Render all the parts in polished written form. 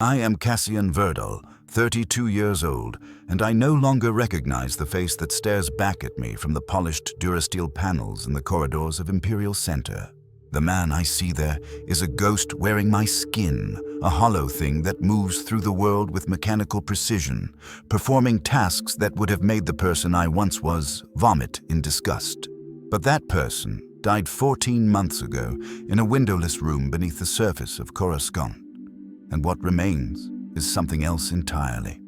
I am Cassian Verdal, 32 years old, and I no longer recognize the face that stares back at me from the polished durasteel panels in the corridors of Imperial Center. The man I see there is a ghost wearing my skin, a hollow thing that moves through the world with mechanical precision, performing tasks that would have made the person I once was vomit in disgust. But that person died 14 months ago in a windowless room beneath the surface of Coruscant. And what remains is something else entirely.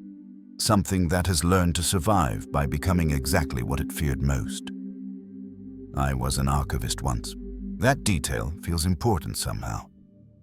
Something that has learned to survive by becoming exactly what it feared most. I was an archivist once. That detail feels important somehow.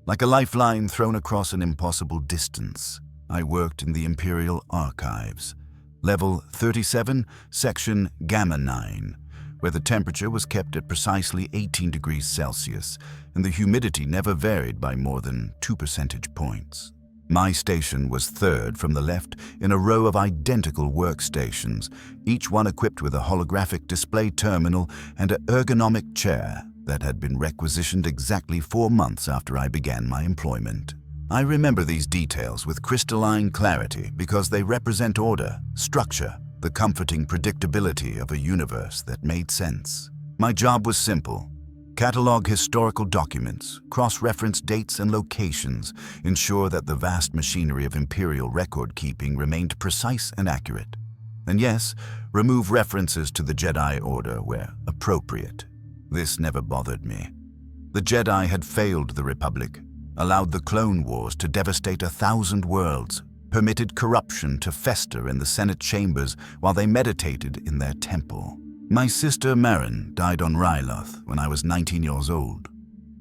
Like a lifeline thrown across an impossible distance, I worked in the Imperial Archives, Level 37, Section Gamma 9, where the temperature was kept at precisely 18 degrees Celsius, and the humidity never varied by more than 2 percentage points. My station was third from the left in a row of identical workstations, each one equipped with a holographic display terminal and an ergonomic chair that had been requisitioned exactly 4 months after I began my employment. I remember these details with crystalline clarity because they represent order, structure, the comforting predictability of a universe that made sense. My job was simple. Catalog historical documents, cross-reference dates and locations, ensure that the vast machinery of Imperial record-keeping remained precise and accurate. And yes, remove references to the Jedi Order where appropriate. This never bothered me. The Jedi had failed the Republic, allowed the Clone Wars to devastate 1,000 worlds, permitted corruption to fester in the Senate chambers while they meditated in their temple. My sister Marin died on Ryloth when I was 19 years old,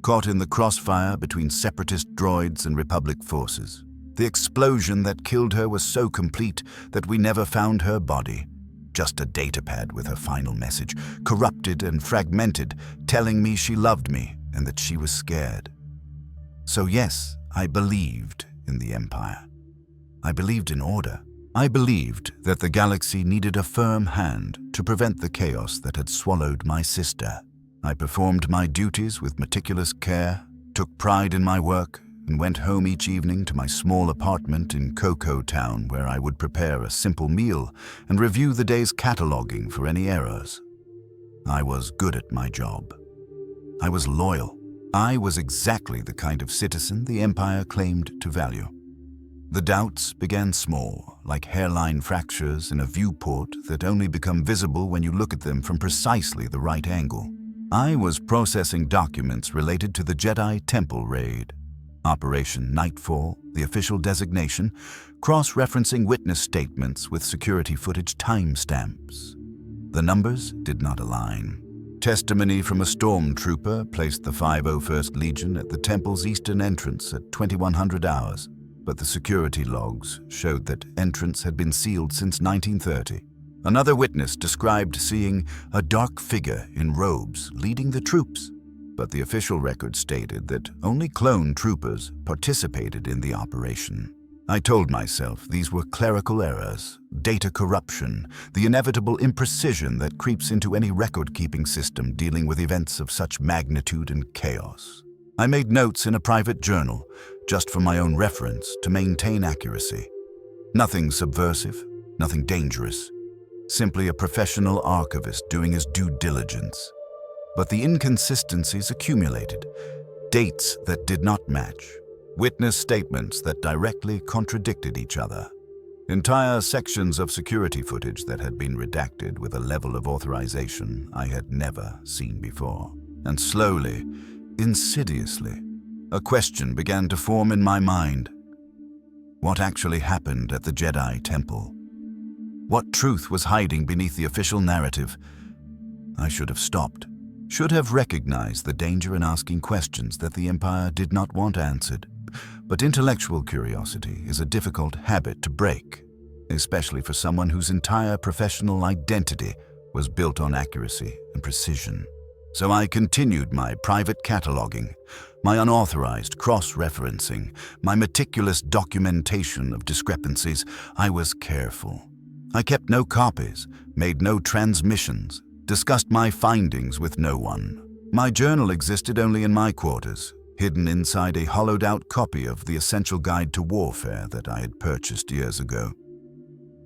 caught in the crossfire between separatist droids and Republic forces. The explosion that killed her was so complete that we never found her body. Just a datapad with her final message, corrupted and fragmented, telling me she loved me and that she was scared. So yes, I believed in the Empire. I believed in order. I believed that the galaxy needed a firm hand to prevent the chaos that had swallowed my sister. I performed my duties with meticulous care, took pride in my work, and went home each evening to my small apartment in Cocoa Town where I would prepare a simple meal and review the day's cataloging for any errors. I was good at my job. I was loyal. I was exactly the kind of citizen the Empire claimed to value. The doubts began small, like hairline fractures in a viewport that only become visible when you look at them from precisely the right angle. I was processing documents related to the Jedi Temple raid. Operation Nightfall, the official designation, cross-referencing witness statements with security footage timestamps. The numbers did not align. Testimony from a stormtrooper placed the 501st Legion at the temple's eastern entrance at 2100 hours, but the security logs showed that entrance had been sealed since 1930. Another witness described seeing a dark figure in robes leading the troops, but the official record stated that only clone troopers participated in the operation. I told myself these were clerical errors, data corruption, the inevitable imprecision that creeps into any record-keeping system dealing with events of such magnitude and chaos. I made notes in a private journal, just for my own reference, to maintain accuracy. Nothing subversive, nothing dangerous. Simply a professional archivist doing his due diligence. But the inconsistencies accumulated. Dates that did not match. Witness statements that directly contradicted each other. Entire sections of security footage that had been redacted with a level of authorization I had never seen before. And slowly, insidiously, a question began to form in my mind. What actually happened at the Jedi Temple? What truth was hiding beneath the official narrative? I should have stopped. Should have recognized the danger in asking questions that the Empire did not want answered. But intellectual curiosity is a difficult habit to break, especially for someone whose entire professional identity was built on accuracy and precision. So I continued my private cataloging, my unauthorized cross-referencing, my meticulous documentation of discrepancies. I was careful. I kept no copies, made no transmissions, discussed my findings with no one. My journal existed only in my quarters, hidden inside a hollowed-out copy of the Essential Guide to Warfare that I had purchased years ago.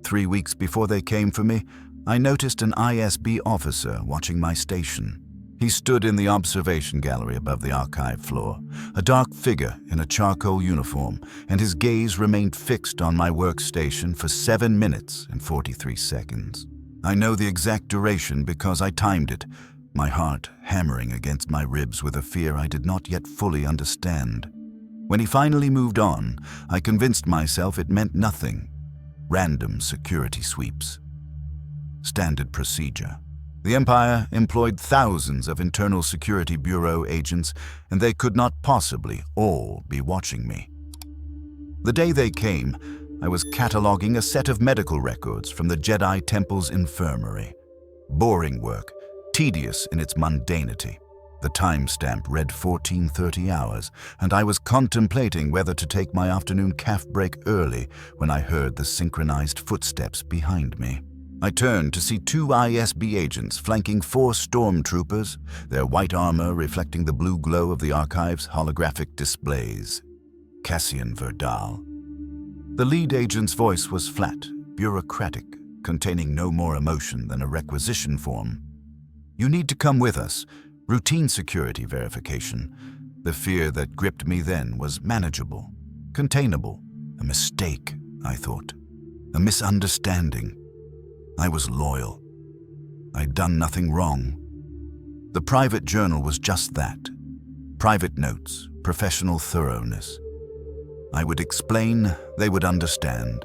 3 weeks before they came for me, I noticed an ISB officer watching my station. He stood in the observation gallery above the archive floor, a dark figure in a charcoal uniform, and his gaze remained fixed on my workstation for 7 minutes and 43 seconds. I know the exact duration because I timed it, my heart hammering against my ribs with a fear I did not yet fully understand. When he finally moved on, I convinced myself it meant nothing. Random security sweeps. Standard procedure. The Empire employed thousands of Internal Security Bureau agents, and they could not possibly all be watching me. The day they came, I was cataloging a set of medical records from the Jedi Temple's infirmary. Boring work, tedious in its mundanity. The timestamp read 14:30 hours, and I was contemplating whether to take my afternoon caf break early when I heard the synchronized footsteps behind me. I turned to see 2 ISB agents flanking 4 stormtroopers, their white armor reflecting the blue glow of the archive's holographic displays. Cassian Verdal. The lead agent's voice was flat, bureaucratic, containing no more emotion than a requisition form. "You need to come with us. Routine security verification." The fear that gripped me then was manageable, containable. A mistake, I thought. A misunderstanding. I was loyal. I'd done nothing wrong. The private journal was just that. Private notes, professional thoroughness. I would explain, they would understand,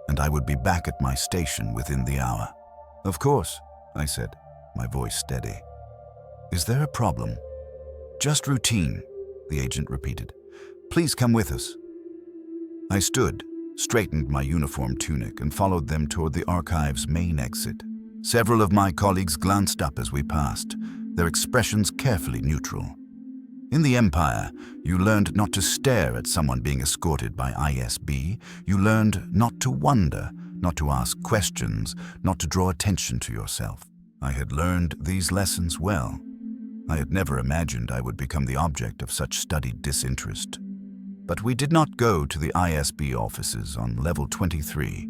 and I would be back at my station within the hour. "Of course," I said, my voice steady. "Is there a problem?" "Just routine," the agent repeated. "Please come with us." I stood, straightened my uniform tunic, and followed them toward the archive's main exit. Several of my colleagues glanced up as we passed, their expressions carefully neutral. In the Empire, you learned not to stare at someone being escorted by ISB. You learned not to wonder, not to ask questions, not to draw attention to yourself. I had learned these lessons well. I had never imagined I would become the object of such studied disinterest. But we did not go to the ISB offices on level 23.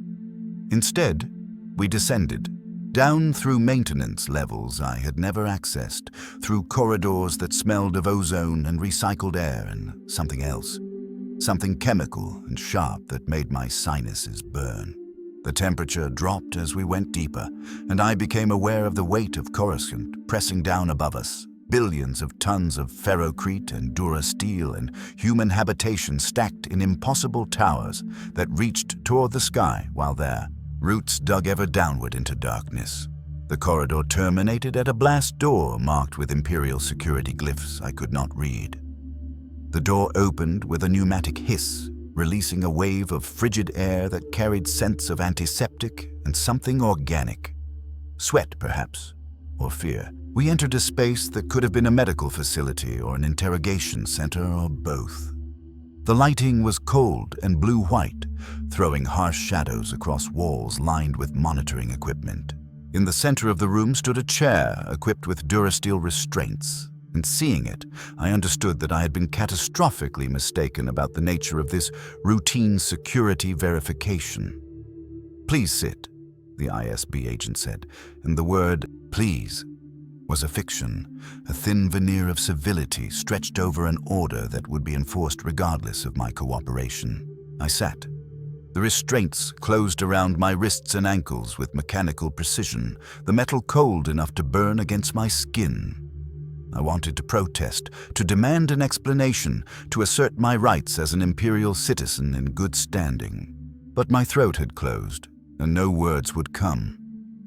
Instead, we descended, down through maintenance levels I had never accessed, through corridors that smelled of ozone and recycled air and something else, something chemical and sharp that made my sinuses burn. The temperature dropped as we went deeper, and I became aware of the weight of Coruscant pressing down above us. Billions of tons of ferrocrete and durasteel and human habitation stacked in impossible towers that reached toward the sky while their roots dug ever downward into darkness. The corridor terminated at a blast door marked with Imperial security glyphs I could not read. The door opened with a pneumatic hiss, releasing a wave of frigid air that carried scents of antiseptic and something organic. Sweat, perhaps, or fear. We entered a space that could have been a medical facility or an interrogation center or both. The lighting was cold and blue-white, throwing harsh shadows across walls lined with monitoring equipment. In the center of the room stood a chair equipped with durasteel restraints, and seeing it, I understood that I had been catastrophically mistaken about the nature of this routine security verification. "Please sit," the ISB agent said, and the word "please" was a fiction, a thin veneer of civility stretched over an order that would be enforced regardless of my cooperation. I sat. The restraints closed around my wrists and ankles with mechanical precision, the metal cold enough to burn against my skin. I wanted to protest, to demand an explanation, to assert my rights as an Imperial citizen in good standing. But my throat had closed, and no words would come.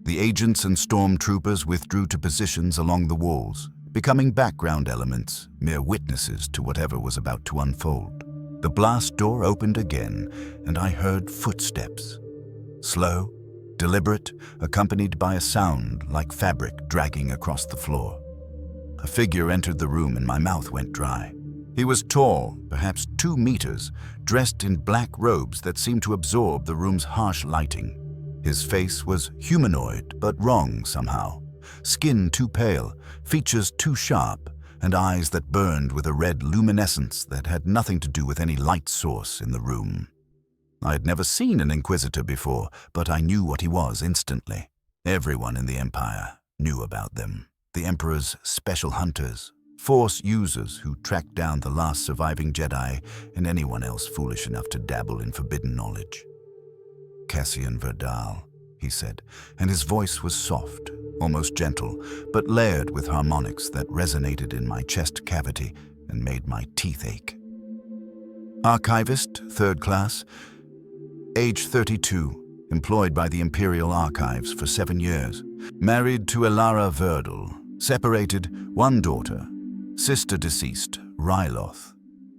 The agents and stormtroopers withdrew to positions along the walls, becoming background elements, mere witnesses to whatever was about to unfold. The blast door opened again, and I heard footsteps. Slow, deliberate, accompanied by a sound like fabric dragging across the floor. A figure entered the room and my mouth went dry. He was tall, perhaps 2 meters, dressed in black robes that seemed to absorb the room's harsh lighting. His face was humanoid, but wrong somehow. Skin too pale, features too sharp, and eyes that burned with a red luminescence that had nothing to do with any light source in the room. I had never seen an Inquisitor before, but I knew what he was instantly. Everyone in the Empire knew about them. The Emperor's special hunters, Force users who tracked down the last surviving Jedi and anyone else foolish enough to dabble in forbidden knowledge. Cassian Verdal, he said, and his voice was soft, almost gentle, but layered with harmonics that resonated in my chest cavity and made my teeth ache. Archivist, 3rd class, age 32, employed by the Imperial Archives for 7 years, married to Elara Verdal, separated, 1 daughter, sister deceased, Ryloth,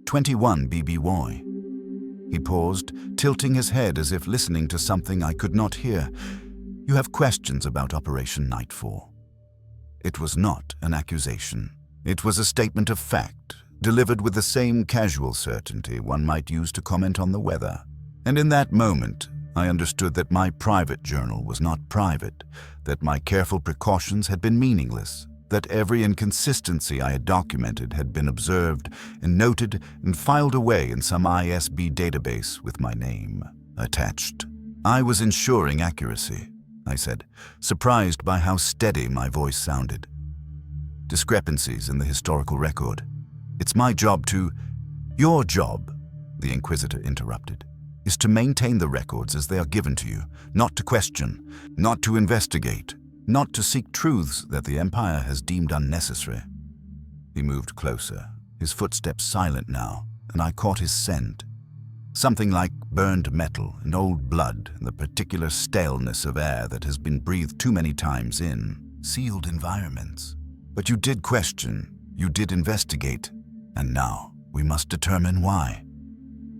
21 BBY. He paused, tilting his head as if listening to something I could not hear. You have questions about Operation Nightfall. It was not an accusation. It was a statement of fact, delivered with the same casual certainty one might use to comment on the weather. And in that moment, I understood that my private journal was not private, that my careful precautions had been meaningless, that every inconsistency I had documented had been observed and noted and filed away in some ISB database with my name attached. I was ensuring accuracy, I said, surprised by how steady my voice sounded. Discrepancies in the historical record. It's my job to— Your job, the Inquisitor interrupted, is to maintain the records as they are given to you, not to question, not to investigate, not to seek truths that the Empire has deemed unnecessary. He moved closer, his footsteps silent now, and I caught his scent. Something like burned metal and old blood and the particular staleness of air that has been breathed too many times in sealed environments. But you did question, you did investigate, and now we must determine why.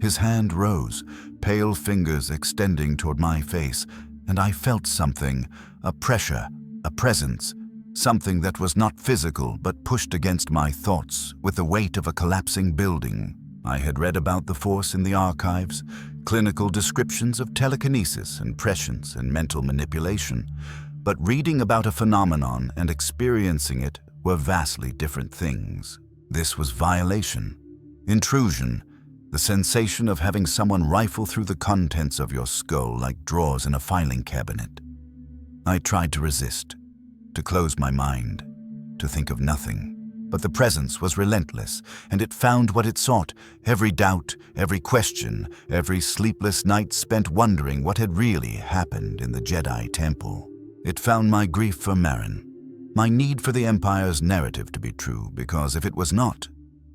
His hand rose, pale fingers extending toward my face, and I felt something, a pressure, a presence, something that was not physical but pushed against my thoughts with the weight of a collapsing building. I had read about the Force in the archives, clinical descriptions of telekinesis and prescience and mental manipulation, but reading about a phenomenon and experiencing it were vastly different things. This was violation, intrusion, the sensation of having someone rifle through the contents of your skull like drawers in a filing cabinet. I tried to resist, to close my mind, to think of nothing. But the presence was relentless, and it found what it sought, every doubt, every question, every sleepless night spent wondering what had really happened in the Jedi Temple. It found my grief for Merrin, my need for the Empire's narrative to be true, because if it was not,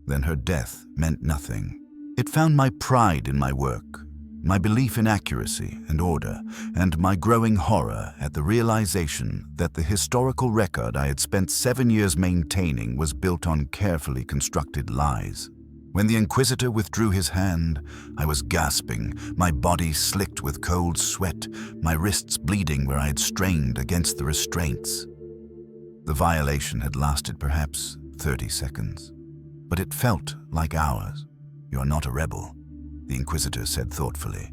then her death meant nothing. It found my pride in my work, my belief in accuracy and order, and my growing horror at the realization that the historical record I had spent 7 years maintaining was built on carefully constructed lies. When the Inquisitor withdrew his hand, I was gasping, my body slicked with cold sweat, my wrists bleeding where I had strained against the restraints. The violation had lasted perhaps 30 seconds, but it felt like hours. You are not a rebel, the Inquisitor said thoughtfully.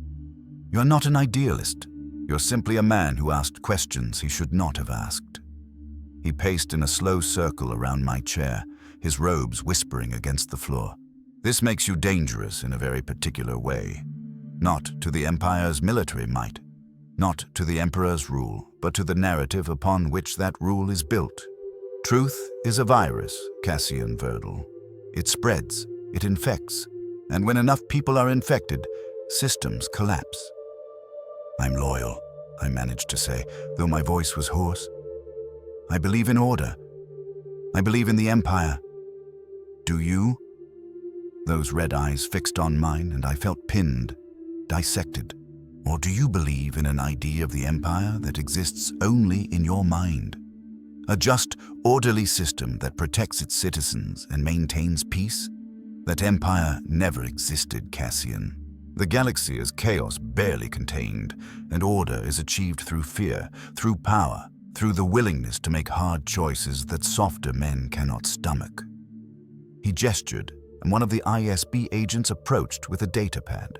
You are not an idealist. You're simply a man who asked questions he should not have asked. He paced in a slow circle around my chair, his robes whispering against the floor. This makes you dangerous in a very particular way. Not to the Empire's military might, not to the Emperor's rule, but to the narrative upon which that rule is built. Truth is a virus, Cassian Verdal. It spreads, it infects, and when enough people are infected, systems collapse. I'm loyal, I managed to say, though my voice was hoarse. I believe in order. I believe in the Empire. Do you? Those red eyes fixed on mine, and I felt pinned, dissected. Or do you believe in an idea of the Empire that exists only in your mind? A just, orderly system that protects its citizens and maintains peace? That empire never existed, Cassian. The galaxy is chaos barely contained, and order is achieved through fear, through power, through the willingness to make hard choices that softer men cannot stomach. He gestured, and one of the ISB agents approached with a datapad.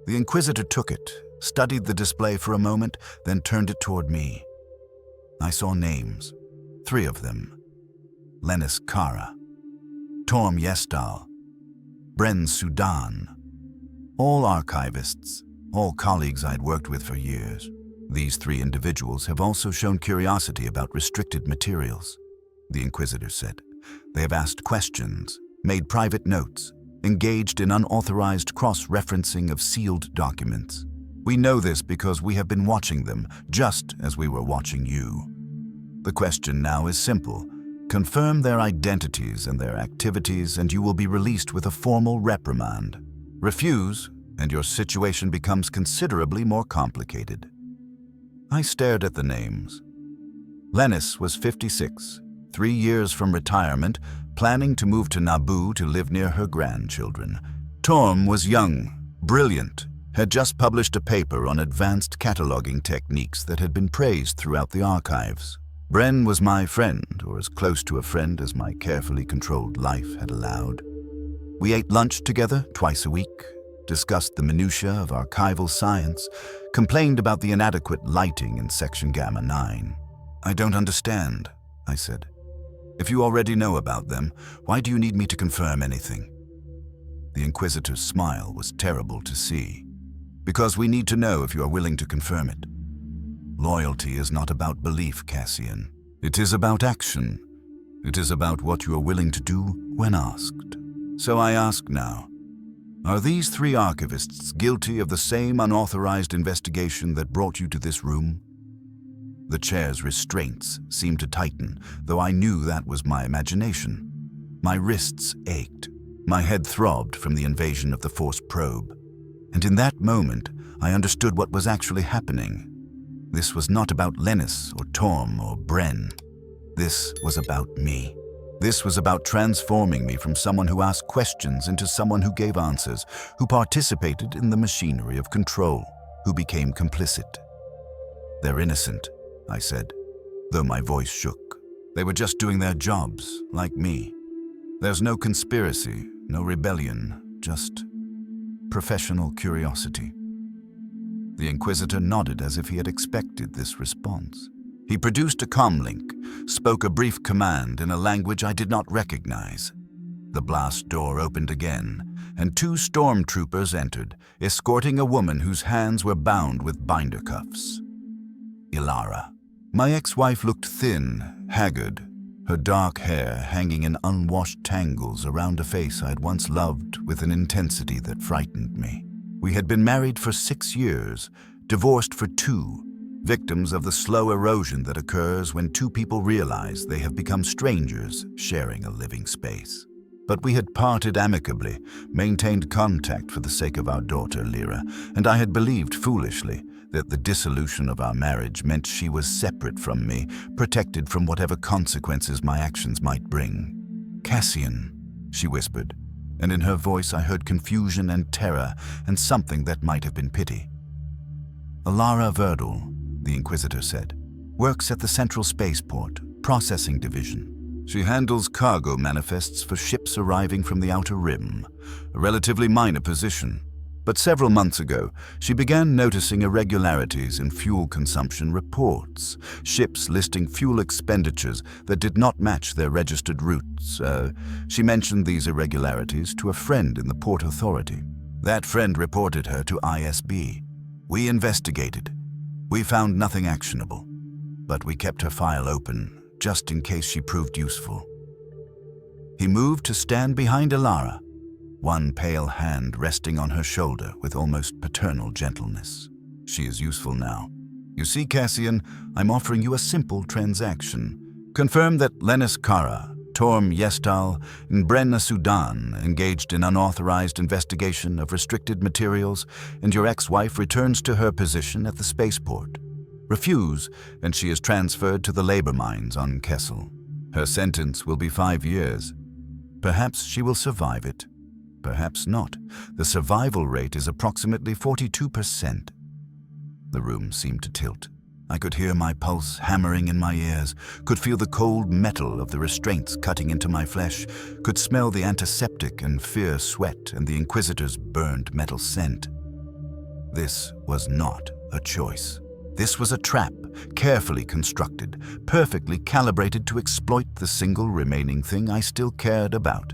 The Inquisitor took it, studied the display for a moment, then turned it toward me. I saw names, 3 of them. Lennis Kara, Torm Yestal, Bren Sudan. All archivists, all colleagues I'd worked with for years. These three individuals have also shown curiosity about restricted materials, the Inquisitor said. They have asked questions, made private notes, engaged in unauthorized cross-referencing of sealed documents. We know this because we have been watching them, just as we were watching you. The question now is simple. Confirm their identities and their activities, and you will be released with a formal reprimand. Refuse, and your situation becomes considerably more complicated. I stared at the names. Lennis was 56, 3 years from retirement, planning to move to Naboo to live near her grandchildren. Torm was young, brilliant, had just published a paper on advanced cataloging techniques that had been praised throughout the archives. Bren was my friend, or as close to a friend as my carefully controlled life had allowed. We ate lunch together twice a week, discussed the minutiae of archival science, complained about the inadequate lighting in Section Gamma 9. I don't understand, I said. If you already know about them, why do you need me to confirm anything? The Inquisitor's smile was terrible to see. Because we need to know if you are willing to confirm it. Loyalty is not about belief, Cassian. It is about action. It is about what you are willing to do when asked. So I ask now, are these three archivists guilty of the same unauthorized investigation that brought you to this room? The chair's restraints seemed to tighten, though I knew that was my imagination. My wrists ached. My head throbbed from the invasion of the Force probe. And in that moment, I understood what was actually happening. This was not about Lennis or Torm or Bren. This was about me. This was about transforming me from someone who asked questions into someone who gave answers, who participated in the machinery of control, who became complicit. They're innocent, I said, though my voice shook. They were just doing their jobs, like me. There's no conspiracy, no rebellion, just professional curiosity. The Inquisitor nodded as if he had expected this response. He produced a comlink, spoke a brief command in a language I did not recognize. The blast door opened again, and 2 stormtroopers entered, escorting a woman whose hands were bound with binder cuffs. Ilara. My ex-wife looked thin, haggard, her dark hair hanging in unwashed tangles around a face I'd once loved with an intensity that frightened me. We had been married for 6 years, divorced for 2, victims of the slow erosion that occurs when 2 people realize they have become strangers sharing a living space. But we had parted amicably, maintained contact for the sake of our daughter, Lyra, and I had believed foolishly that the dissolution of our marriage meant she was separate from me, protected from whatever consequences my actions might bring. Cassian, she whispered, and in her voice I heard confusion and terror and something that might have been pity. Alara Verdal, the Inquisitor said, works at the Central Spaceport, Processing Division. She handles cargo manifests for ships arriving from the Outer Rim, a relatively minor position. But several months ago, she began noticing irregularities in fuel consumption reports, ships listing fuel expenditures that did not match their registered routes. She mentioned these irregularities to a friend in the Port Authority. That friend reported her to ISB. We investigated. We found nothing actionable, but we kept her file open, just in case she proved useful. He moved to stand behind Alara, one pale hand resting on her shoulder with almost paternal gentleness. She is useful now. You see, Cassian, I'm offering you a simple transaction. Confirm that Lennis Kara, Torm Yestal, and Bren Sudan engaged in unauthorized investigation of restricted materials, and your ex-wife returns to her position at the spaceport. Refuse, and she is transferred to the labor mines on Kessel. Her sentence will be 5 years. Perhaps she will survive it. Perhaps not. The survival rate is approximately 42%. The room seemed to tilt. I could hear my pulse hammering in my ears, could feel the cold metal of the restraints cutting into my flesh, could smell the antiseptic and fierce sweat and the Inquisitor's burned metal scent. This was not a choice. This was a trap, carefully constructed, perfectly calibrated to exploit the single remaining thing I still cared about.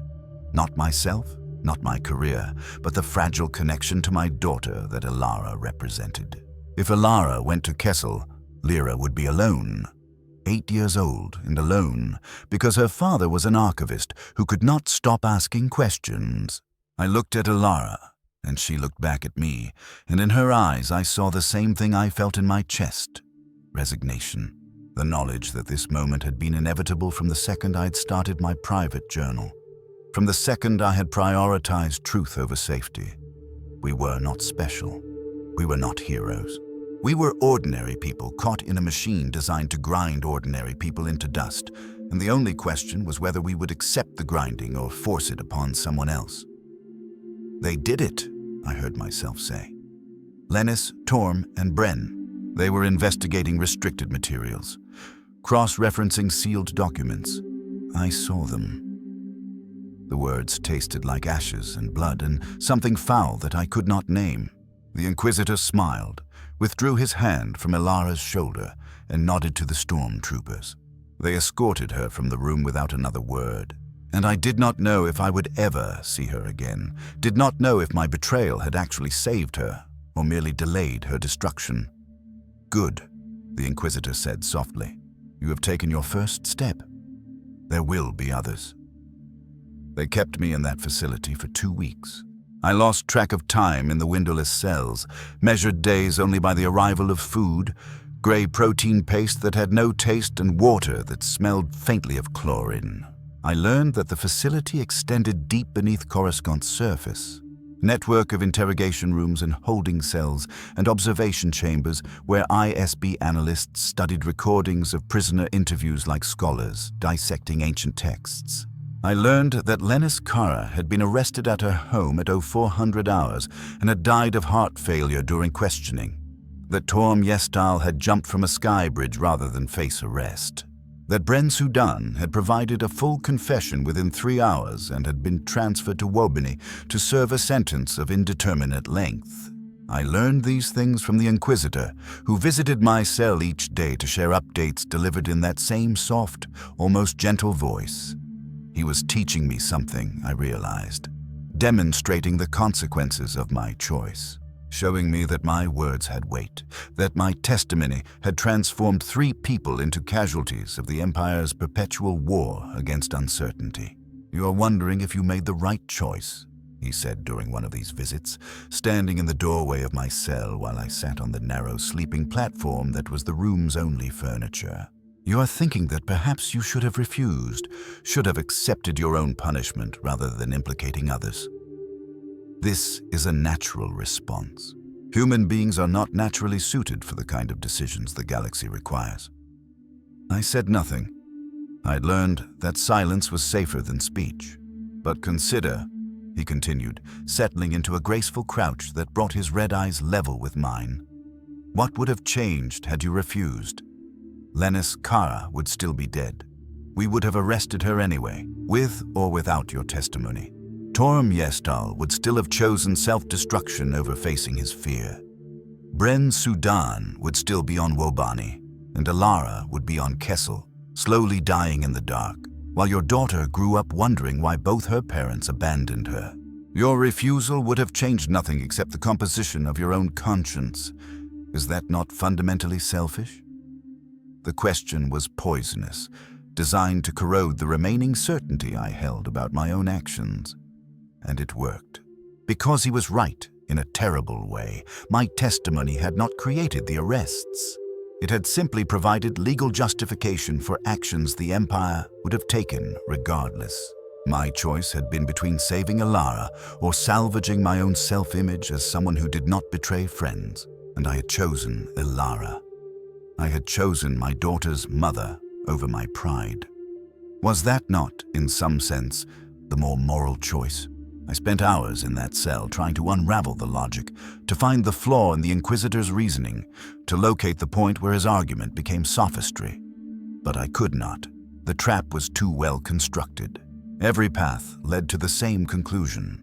Not myself, not my career, but the fragile connection to my daughter that Alara represented. If Alara went to Kessel, Lyra would be alone. 8 years old and alone, because her father was an archivist who could not stop asking questions. I looked at Alara, and she looked back at me, and in her eyes I saw the same thing I felt in my chest: resignation. The knowledge that this moment had been inevitable from the second I'd started my private journal. From the second I had prioritized truth over safety. We were not special. We were not heroes. We were ordinary people caught in a machine designed to grind ordinary people into dust, and the only question was whether we would accept the grinding or force it upon someone else. They did it, I heard myself say. Lennis, Torm, and Bren. They were investigating restricted materials, cross-referencing sealed documents. I saw them. The words tasted like ashes and blood and something foul that I could not name. The Inquisitor smiled, withdrew his hand from Alara's shoulder, and nodded to the stormtroopers. They escorted her from the room without another word. And I did not know if I would ever see her again, did not know if my betrayal had actually saved her, or merely delayed her destruction. "Good," the Inquisitor said softly. "You have taken your first step. There will be others." They kept me in that facility for 2 weeks. I lost track of time in the windowless cells, measured days only by the arrival of food, gray protein paste that had no taste, and water that smelled faintly of chlorine. I learned that the facility extended deep beneath Coruscant's surface. Network of interrogation rooms and holding cells and observation chambers where ISB analysts studied recordings of prisoner interviews like scholars, dissecting ancient texts. I learned that Lennis Kara had been arrested at her home at 0400 hours and had died of heart failure during questioning. That Torm Yestal had jumped from a sky bridge rather than face arrest. That Bren Sudan had provided a full confession within 3 hours and had been transferred to Wobani to serve a sentence of indeterminate length. I learned these things from the Inquisitor, who visited my cell each day to share updates delivered in that same soft, almost gentle voice. He was teaching me something, I realized, demonstrating the consequences of my choice, showing me that my words had weight, that my testimony had transformed 3 people into casualties of the Empire's perpetual war against uncertainty. "You are wondering if you made the right choice," he said during one of these visits, standing in the doorway of my cell while I sat on the narrow sleeping platform that was the room's only furniture. "You are thinking that perhaps you should have refused, should have accepted your own punishment rather than implicating others. This is a natural response. Human beings are not naturally suited for the kind of decisions the galaxy requires." I said nothing. I'd learned that silence was safer than speech. "But consider," he continued, settling into a graceful crouch that brought his red eyes level with mine. "What would have changed had you refused? Lennis Kara would still be dead. We would have arrested her anyway, with or without your testimony. Torm Yestal would still have chosen self-destruction over facing his fear. Bren Sudan would still be on Wobani, and Alara would be on Kessel, slowly dying in the dark, while your daughter grew up wondering why both her parents abandoned her. Your refusal would have changed nothing except the composition of your own conscience. Is that not fundamentally selfish?" The question was poisonous, designed to corrode the remaining certainty I held about my own actions. And it worked. Because he was right, in a terrible way, my testimony had not created the arrests. It had simply provided legal justification for actions the Empire would have taken regardless. My choice had been between saving Alara or salvaging my own self-image as someone who did not betray friends, and I had chosen Alara. I had chosen my daughter's mother over my pride. Was that not, in some sense, the more moral choice? I spent hours in that cell trying to unravel the logic, to find the flaw in the Inquisitor's reasoning, to locate the point where his argument became sophistry. But I could not. The trap was too well constructed. Every path led to the same conclusion.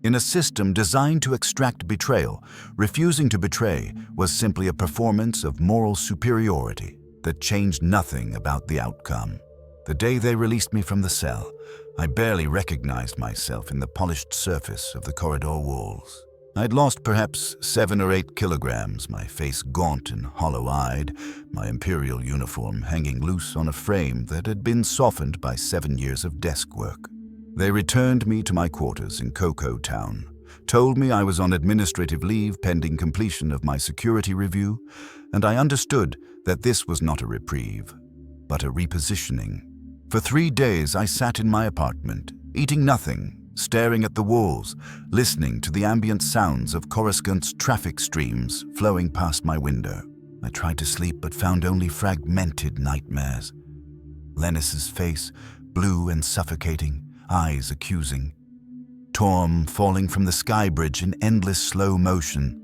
In a system designed to extract betrayal, refusing to betray was simply a performance of moral superiority that changed nothing about the outcome. The day they released me from the cell, I barely recognized myself in the polished surface of the corridor walls. I'd lost perhaps 7 or 8 kilograms, my face gaunt and hollow-eyed, my Imperial uniform hanging loose on a frame that had been softened by 7 years of desk work. They returned me to my quarters in Cocoa Town, told me I was on administrative leave pending completion of my security review, and I understood that this was not a reprieve, but a repositioning. For 3 days I sat in my apartment, eating nothing, staring at the walls, listening to the ambient sounds of Coruscant's traffic streams flowing past my window. I tried to sleep but found only fragmented nightmares. Lennis's face, blue and suffocating, eyes accusing. Torm falling from the sky bridge in endless slow motion.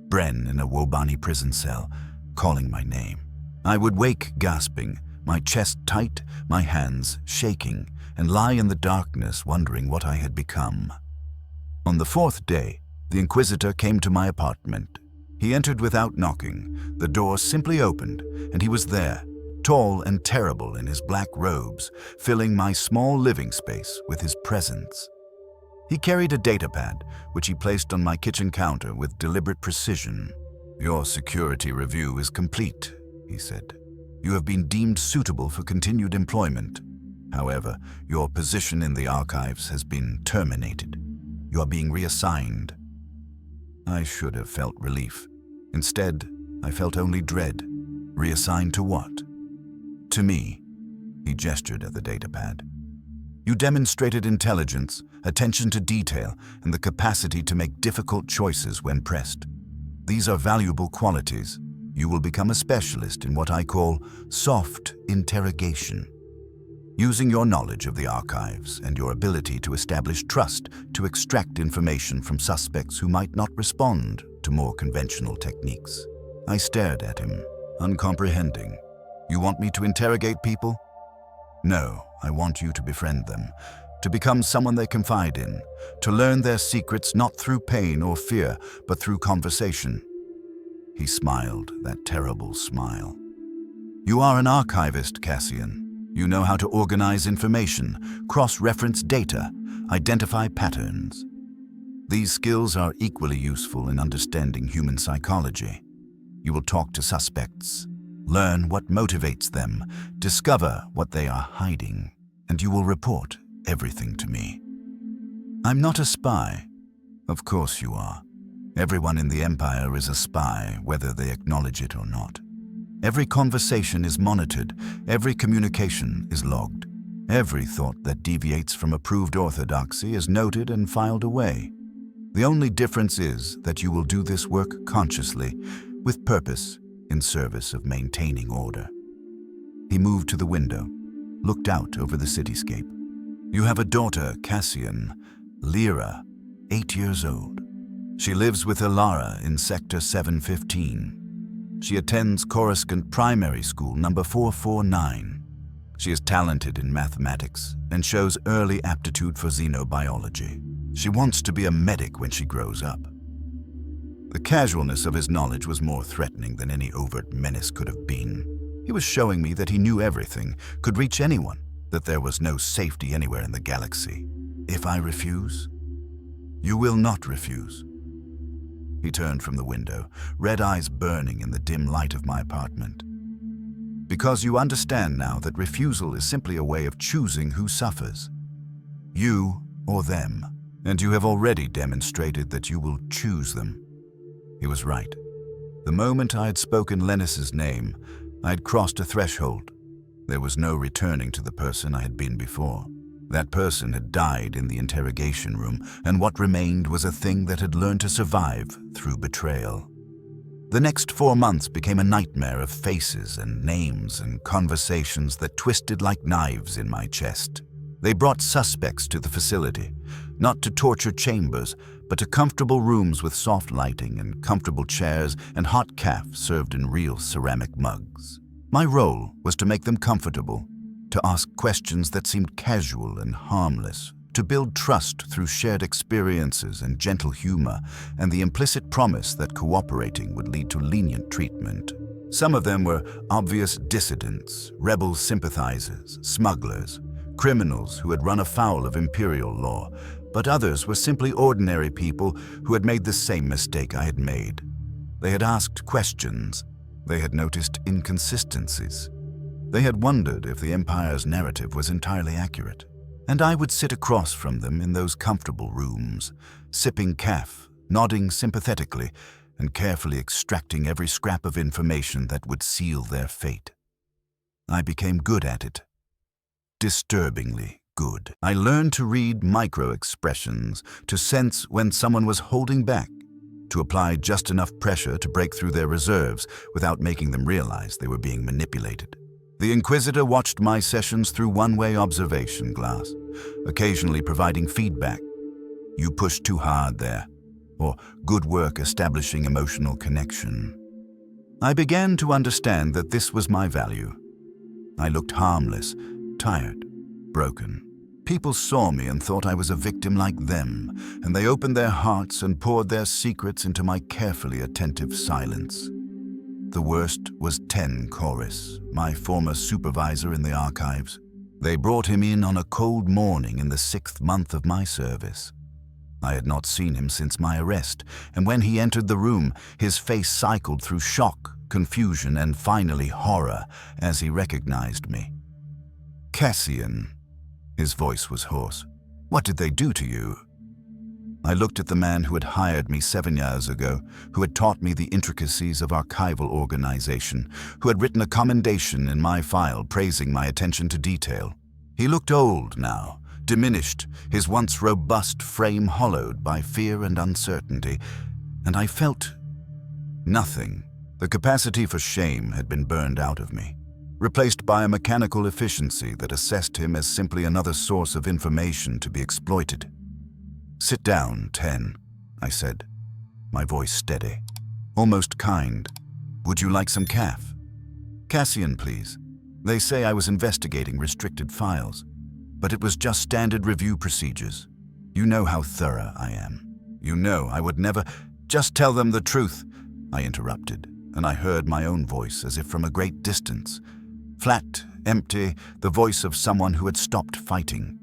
Bren in a Wobani prison cell, calling my name. I would wake gasping, my chest tight, my hands shaking, and lie in the darkness wondering what I had become. On the 4th day, the Inquisitor came to my apartment. He entered without knocking. The door simply opened, and he was there, tall and terrible in his black robes, filling my small living space with his presence. He carried a datapad, which he placed on my kitchen counter with deliberate precision. "Your security review is complete," he said. "You have been deemed suitable for continued employment. However, your position in the archives has been terminated. You are being reassigned." I should have felt relief. Instead, I felt only dread. Reassigned to what? To me. He gestured at the datapad. "You demonstrated intelligence, attention to detail, and the capacity to make difficult choices when pressed. These are valuable qualities. You will become a specialist in what I call soft interrogation. Using your knowledge of the archives and your ability to establish trust to extract information from suspects who might not respond to more conventional techniques." I stared at him, uncomprehending. "You want me to interrogate people?" "No, I want you to befriend them, to become someone they confide in, to learn their secrets not through pain or fear, but through conversation." He smiled, that terrible smile. "You are an archivist, Cassian. You know how to organize information, cross-reference data, identify patterns. These skills are equally useful in understanding human psychology. You will talk to suspects, learn what motivates them, discover what they are hiding, and you will report everything to me." "I'm not a spy." "Of course you are. Everyone in the Empire is a spy, whether they acknowledge it or not. Every conversation is monitored, every communication is logged. Every thought that deviates from approved orthodoxy is noted and filed away. The only difference is that you will do this work consciously, with purpose, in service of maintaining order." He moved to the window, looked out over the cityscape. "You have a daughter, Cassian, Lyra, 8 years old. She lives with Ilara in Sector 715. She attends Coruscant Primary School number 449. She is talented in mathematics and shows early aptitude for xenobiology. She wants to be a medic when she grows up." The casualness of his knowledge was more threatening than any overt menace could have been. He was showing me that he knew everything, could reach anyone, that there was no safety anywhere in the galaxy. "If I refuse?" "You will not refuse." He turned from the window, red eyes burning in the dim light of my apartment. "Because you understand now that refusal is simply a way of choosing who suffers. You or them. And you have already demonstrated that you will choose them." He was right. The moment I had spoken Lennis's name, I had crossed a threshold. There was no returning to the person I had been before. That person had died in the interrogation room, and what remained was a thing that had learned to survive through betrayal. The next 4 months became a nightmare of faces and names and conversations that twisted like knives in my chest. They brought suspects to the facility, not to torture chambers, but to comfortable rooms with soft lighting and comfortable chairs and hot caf served in real ceramic mugs. My role was to make them comfortable, to ask questions that seemed casual and harmless, to build trust through shared experiences and gentle humor, and the implicit promise that cooperating would lead to lenient treatment. Some of them were obvious dissidents, rebel sympathizers, smugglers, criminals who had run afoul of Imperial law, but others were simply ordinary people who had made the same mistake I had made. They had asked questions. They had noticed inconsistencies. They had wondered if the Empire's narrative was entirely accurate. And I would sit across from them in those comfortable rooms, sipping caf, nodding sympathetically, and carefully extracting every scrap of information that would seal their fate. I became good at it. Disturbingly good. I learned to read micro-expressions, to sense when someone was holding back, to apply just enough pressure to break through their reserves without making them realize they were being manipulated. The Inquisitor watched my sessions through one-way observation glass, occasionally providing feedback. You pushed too hard there, or good work establishing emotional connection. I began to understand that this was my value. I looked harmless, tired, broken. People saw me and thought I was a victim like them, and they opened their hearts and poured their secrets into my carefully attentive silence. The worst was Chronicles, my former supervisor in the archives. They brought him in on a cold morning in the 6th month of my service. I had not seen him since my arrest, and when he entered the room, his face cycled through shock, confusion, and finally horror as he recognized me. Cassian. His voice was hoarse. What did they do to you? I looked at the man who had hired me 7 years ago, who had taught me the intricacies of archival organization, who had written a commendation in my file praising my attention to detail. He looked old now, diminished, his once robust frame hollowed by fear and uncertainty, and I felt nothing. The capacity for shame had been burned out of me, replaced by a mechanical efficiency that assessed him as simply another source of information to be exploited. "Sit down, Ten," I said, my voice steady, almost kind. "Would you like some caf?" "Cassian, please. They say I was investigating restricted files, but it was just standard review procedures. You know how thorough I am. You know I would never—" "Just tell them the truth," I interrupted, and I heard my own voice as if from a great distance. Flat, empty, the voice of someone who had stopped fighting.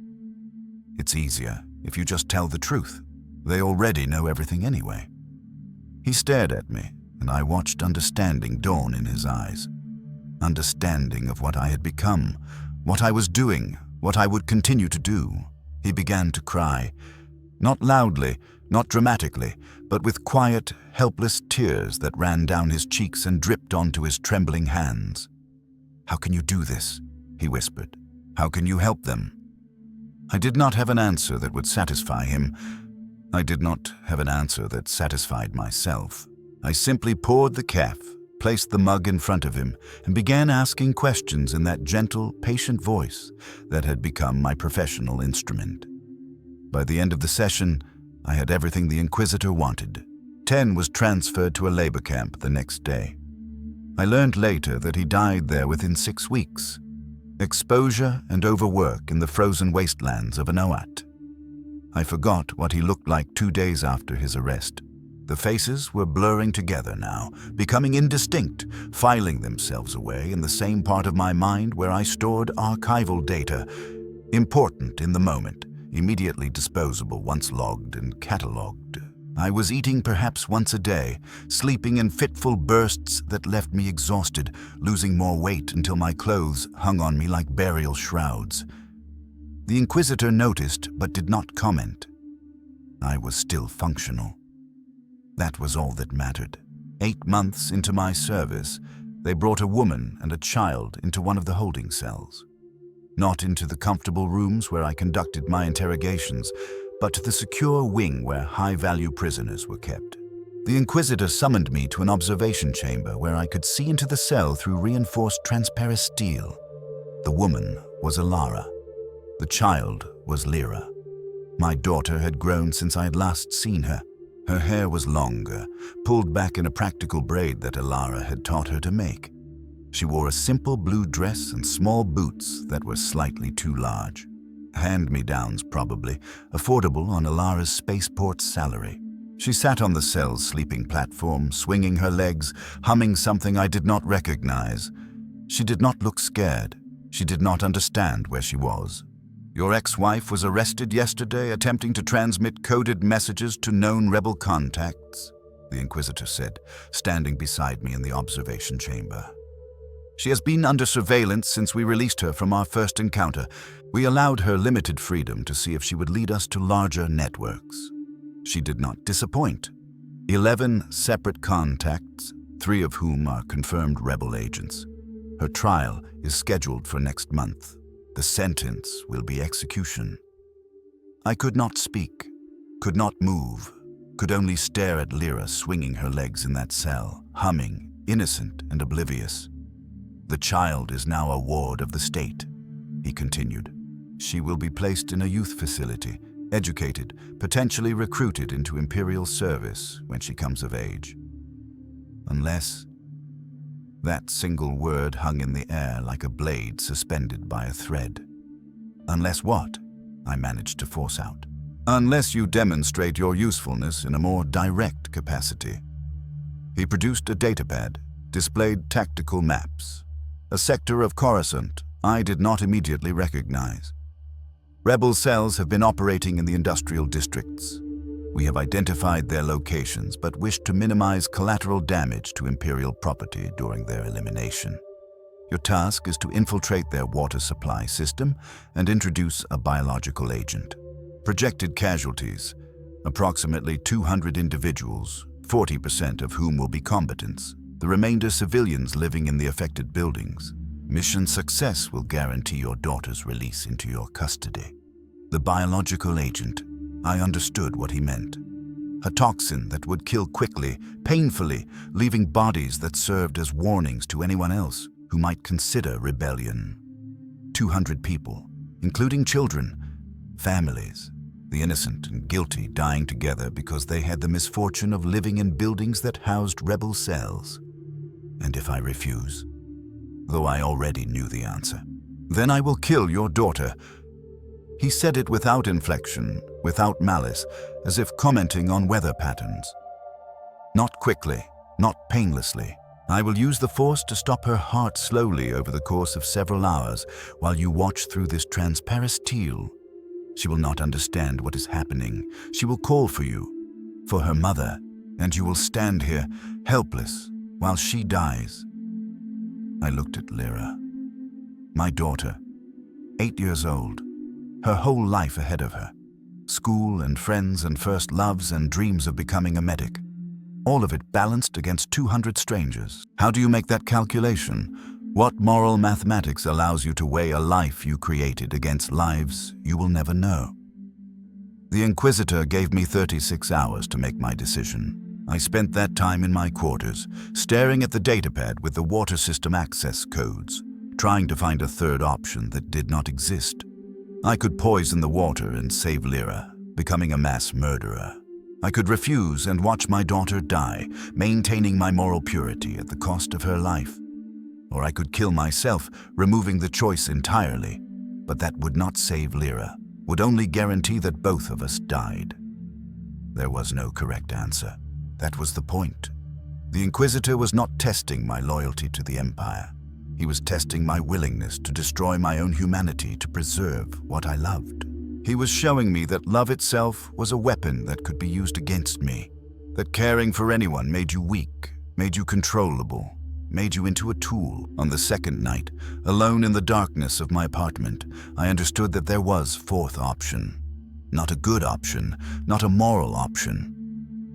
"It's easier if you just tell the truth. They already know everything anyway." He stared at me, and I watched understanding dawn in his eyes. Understanding of what I had become, what I was doing, what I would continue to do. He began to cry. Not loudly, not dramatically, but with quiet, helpless tears that ran down his cheeks and dripped onto his trembling hands. "How can you do this?" he whispered. "How can you help them?" I did not have an answer that would satisfy him. I did not have an answer that satisfied myself. I simply poured the caf, placed the mug in front of him, and began asking questions in that gentle, patient voice that had become my professional instrument. By the end of the session, I had everything the Inquisitor wanted. Ten was transferred to a labor camp the next day. I learned later that he died there within 6 weeks. Exposure and overwork in the frozen wastelands of Anoat. I forgot what he looked like 2 days after his arrest. The faces were blurring together now, becoming indistinct, filing themselves away in the same part of my mind where I stored archival data, important in the moment, immediately disposable once logged and catalogued. I was eating perhaps once a day, sleeping in fitful bursts that left me exhausted, losing more weight until my clothes hung on me like burial shrouds. The Inquisitor noticed but did not comment. I was still functional. That was all that mattered. 8 months into my service, they brought a woman and a child into one of the holding cells. Not into the comfortable rooms where I conducted my interrogations, but to the secure wing where high-value prisoners were kept. The Inquisitor summoned me to an observation chamber where I could see into the cell through reinforced transparent steel. The woman was Alara. The child was Lyra. My daughter had grown since I had last seen her. Her hair was longer, pulled back in a practical braid that Alara had taught her to make. She wore a simple blue dress and small boots that were slightly too large. Hand-me-downs, probably, affordable on Alara's spaceport salary. She sat on the cell's sleeping platform, swinging her legs, humming something I did not recognize. She did not look scared. She did not understand where she was. Your ex-wife was arrested yesterday attempting to transmit coded messages to known rebel contacts, the Inquisitor said, standing beside me in the observation chamber. She has been under surveillance since we released her from our first encounter. We allowed her limited freedom to see if she would lead us to larger networks. She did not disappoint. 11 separate contacts, 3 of whom are confirmed rebel agents. Her trial is scheduled for next month. The sentence will be execution. I could not speak, could not move, could only stare at Lyra swinging her legs in that cell, humming, innocent and oblivious. The child is now a ward of the state, he continued. She will be placed in a youth facility, educated, potentially recruited into Imperial service when she comes of age. Unless... That single word hung in the air like a blade suspended by a thread. Unless what? I managed to force out. Unless you demonstrate your usefulness in a more direct capacity. He produced a datapad, displayed tactical maps. A sector of Coruscant I did not immediately recognize. Rebel cells have been operating in the industrial districts. We have identified their locations, but wish to minimize collateral damage to Imperial property during their elimination. Your task is to infiltrate their water supply system and introduce a biological agent. Projected casualties, approximately 200 individuals, 40% of whom will be combatants, the remainder civilians living in the affected buildings. Mission success will guarantee your daughter's release into your custody. The biological agent, I understood what he meant. A toxin that would kill quickly, painfully, leaving bodies that served as warnings to anyone else who might consider rebellion. 200 people, including children, families, the innocent and guilty dying together because they had the misfortune of living in buildings that housed rebel cells. And if I refuse, though I already knew the answer, then I will kill your daughter. He said it without inflection, without malice, as if commenting on weather patterns. Not quickly, not painlessly. I will use the Force to stop her heart slowly over the course of several hours while you watch through this transparistile. She will not understand what is happening. She will call for you, for her mother, and you will stand here, helpless, while she dies. I looked at Lyra. My daughter, 8 years old, her whole life ahead of her. School and friends and first loves and dreams of becoming a medic. All of it balanced against 200 strangers. How do you make that calculation? What moral mathematics allows you to weigh a life you created against lives you will never know? The Inquisitor gave me 36 hours to make my decision. I spent that time in my quarters, staring at the datapad with the water system access codes, trying to find a third option that did not exist. I could poison the water and save Lyra, becoming a mass murderer. I could refuse and watch my daughter die, maintaining my moral purity at the cost of her life. Or I could kill myself, removing the choice entirely. But that would not save Lyra, would only guarantee that both of us died. There was no correct answer. That was the point. The Inquisitor was not testing my loyalty to the Empire. He was testing my willingness to destroy my own humanity to preserve what I loved. He was showing me that love itself was a weapon that could be used against me, that caring for anyone made you weak, made you controllable, made you into a tool. On the second night, alone in the darkness of my apartment, I understood that there was fourth option. Not a good option, not a moral option,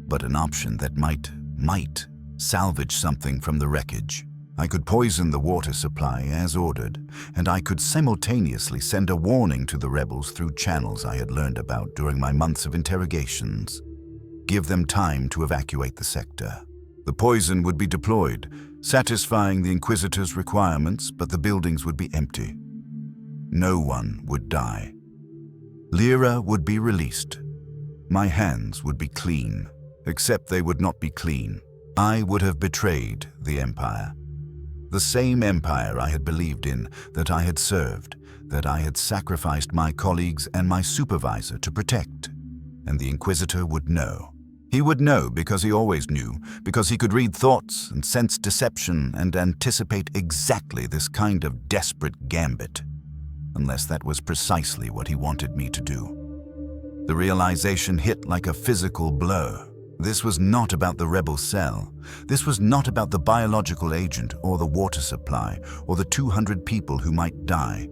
but an option that might salvage something from the wreckage. I could poison the water supply as ordered, and I could simultaneously send a warning to the rebels through channels I had learned about during my months of interrogations. Give them time to evacuate the sector. The poison would be deployed, satisfying the Inquisitor's requirements, but the buildings would be empty. No one would die. Lyra would be released. My hands would be clean, except they would not be clean. I would have betrayed the Empire. The same Empire I had believed in, that I had served, that I had sacrificed my colleagues and my supervisor to protect. And the Inquisitor would know. He would know because he always knew, because he could read thoughts and sense deception and anticipate exactly this kind of desperate gambit. unless that was precisely what he wanted me to do. The realization hit like a physical blow. This was not about the rebel cell. This was not about the biological agent or the water supply or the 200 people who might die.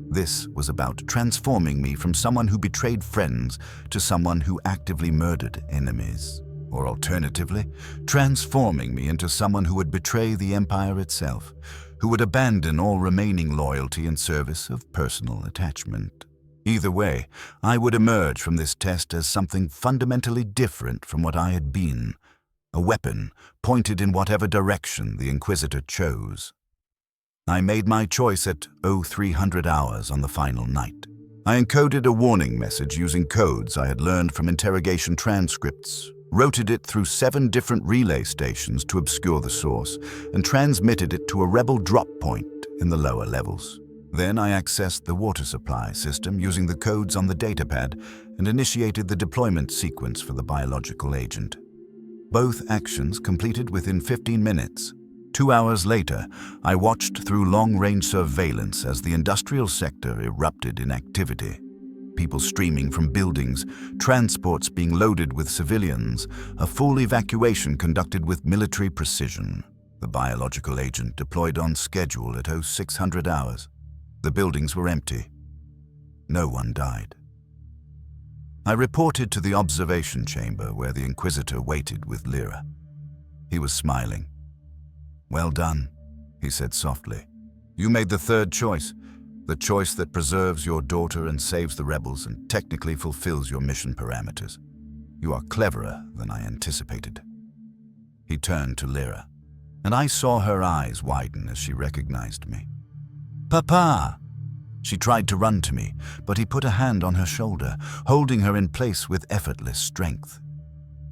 This was about transforming me from someone who betrayed friends to someone who actively murdered enemies. Or alternatively, transforming me into someone who would betray the Empire itself, who would abandon all remaining loyalty in service of personal attachment. Either way, I would emerge from this test as something fundamentally different from what I had been, a weapon pointed in whatever direction the Inquisitor chose. I made my choice at 0300 hours on the final night. I encoded a warning message using codes I had learned from interrogation transcripts, routed it through 7 different relay stations to obscure the source, and transmitted it to a rebel drop point in the lower levels. Then I accessed the water supply system using the codes on the datapad and initiated the deployment sequence for the biological agent. Both actions completed within 15 minutes. 2 hours later, I watched through long-range surveillance as the industrial sector erupted in activity. People streaming from buildings, transports being loaded with civilians, a full evacuation conducted with military precision. The biological agent deployed on schedule at 0600 hours. The buildings were empty. No one died. I reported to the observation chamber where the Inquisitor waited with Lyra. He was smiling. "Well done," he said softly. "You made the third choice, the choice that preserves your daughter and saves the rebels and technically fulfills your mission parameters. You are cleverer than I anticipated." He turned to Lyra, and I saw her eyes widen as she recognized me. "Papa!" She tried to run to me, but he put a hand on her shoulder, holding her in place with effortless strength.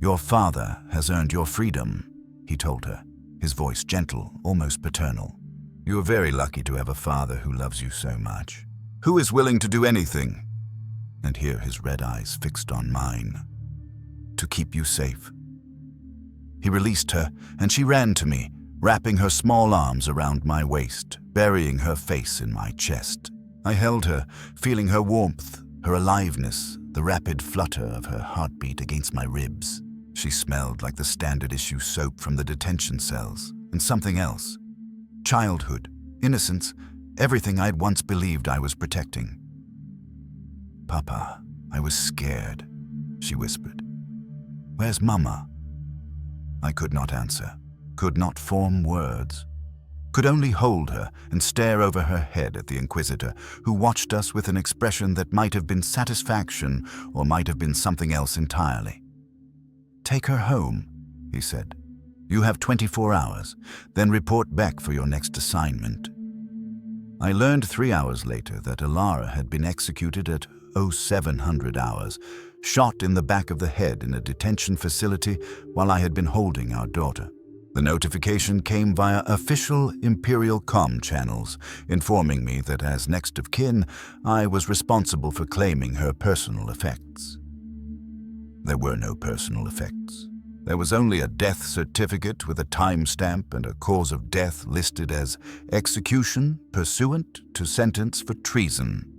"Your father has earned your freedom," he told her, his voice gentle, almost paternal. "You are very lucky to have a father who loves you so much, who is willing to do anything," and here his red eyes fixed on mine, "to keep you safe." He released her, and she ran to me, wrapping her small arms around my waist, burying her face in my chest. I held her, feeling her warmth, her aliveness, the rapid flutter of her heartbeat against my ribs. She smelled like the standard-issue soap from the detention cells, and something else. Childhood, innocence, everything I'd once believed I was protecting. "Papa, I was scared," she whispered. "Where's Mama?" I could not answer, could not form words, could only hold her and stare over her head at the Inquisitor, who watched us with an expression that might have been satisfaction or might have been something else entirely. "Take her home," he said. "You have 24 hours, then report back for your next assignment." I learned 3 hours later that Alara had been executed at 0700 hours, shot in the back of the head in a detention facility while I had been holding our daughter. The notification came via official Imperial comm channels, informing me that as next of kin, I was responsible for claiming her personal effects. There were no personal effects. There was only a death certificate with a timestamp and a cause of death listed as execution pursuant to sentence for treason.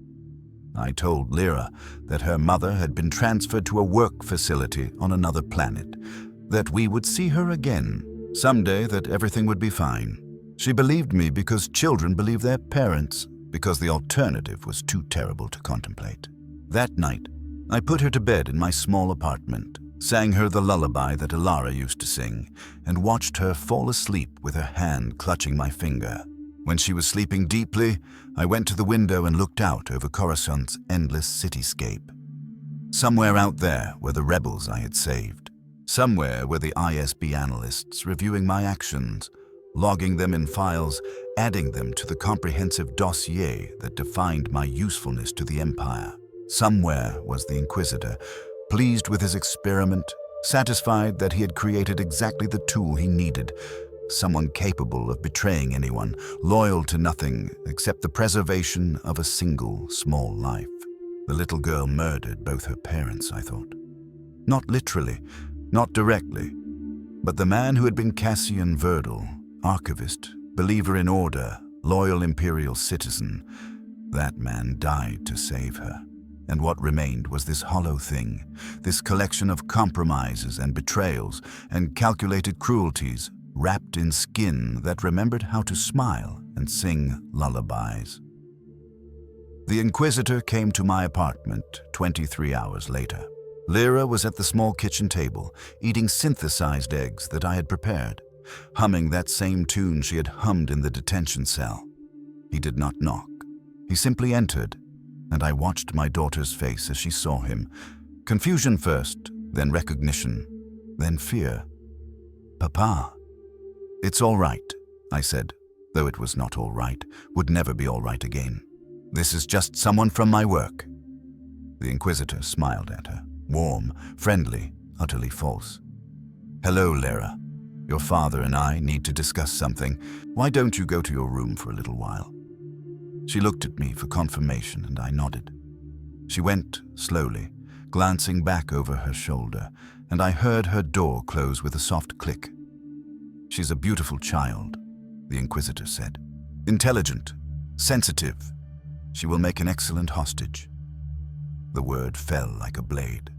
I told Lyra that her mother had been transferred to a work facility on another planet, that we would see her again, someday, that everything would be fine. She believed me because children believe their parents, because the alternative was too terrible to contemplate. That night, I put her to bed in my small apartment, sang her the lullaby that Alara used to sing, and watched her fall asleep with her hand clutching my finger. When she was sleeping deeply, I went to the window and looked out over Coruscant's endless cityscape. Somewhere out there were the rebels I had saved. Somewhere were the ISB analysts reviewing my actions, logging them in files, adding them to the comprehensive dossier that defined my usefulness to the Empire. Somewhere was the Inquisitor, pleased with his experiment, satisfied that he had created exactly the tool he needed, someone capable of betraying anyone, loyal to nothing except the preservation of a single small life. The little girl murdered both her parents, I thought. Not literally, not directly, but the man who had been Cassian Verdal, archivist, believer in order, loyal Imperial citizen, That man died to save her. And what remained was this hollow thing, this collection of compromises and betrayals and calculated cruelties wrapped in skin that remembered how to smile and sing lullabies. The Inquisitor came to my apartment 23 hours later. Lyra was at the small kitchen table, eating synthesized eggs that I had prepared, humming that same tune she had hummed in the detention cell. He did not knock. He simply entered, and I watched my daughter's face as she saw him. Confusion first, then recognition, then fear. "Papa." "It's all right," I said, though it was not all right, would never be all right again. "This is just someone from my work." The Inquisitor smiled at her, warm, friendly, utterly false. "Hello, Lyra. Your father and I need to discuss something. Why don't you go to your room for a little while?" She looked at me for confirmation, and I nodded. She went slowly, glancing back over her shoulder, and I heard her door close with a soft click. "She's a beautiful child," the Inquisitor said. "Intelligent, sensitive. She will make an excellent hostage." The word fell like a blade.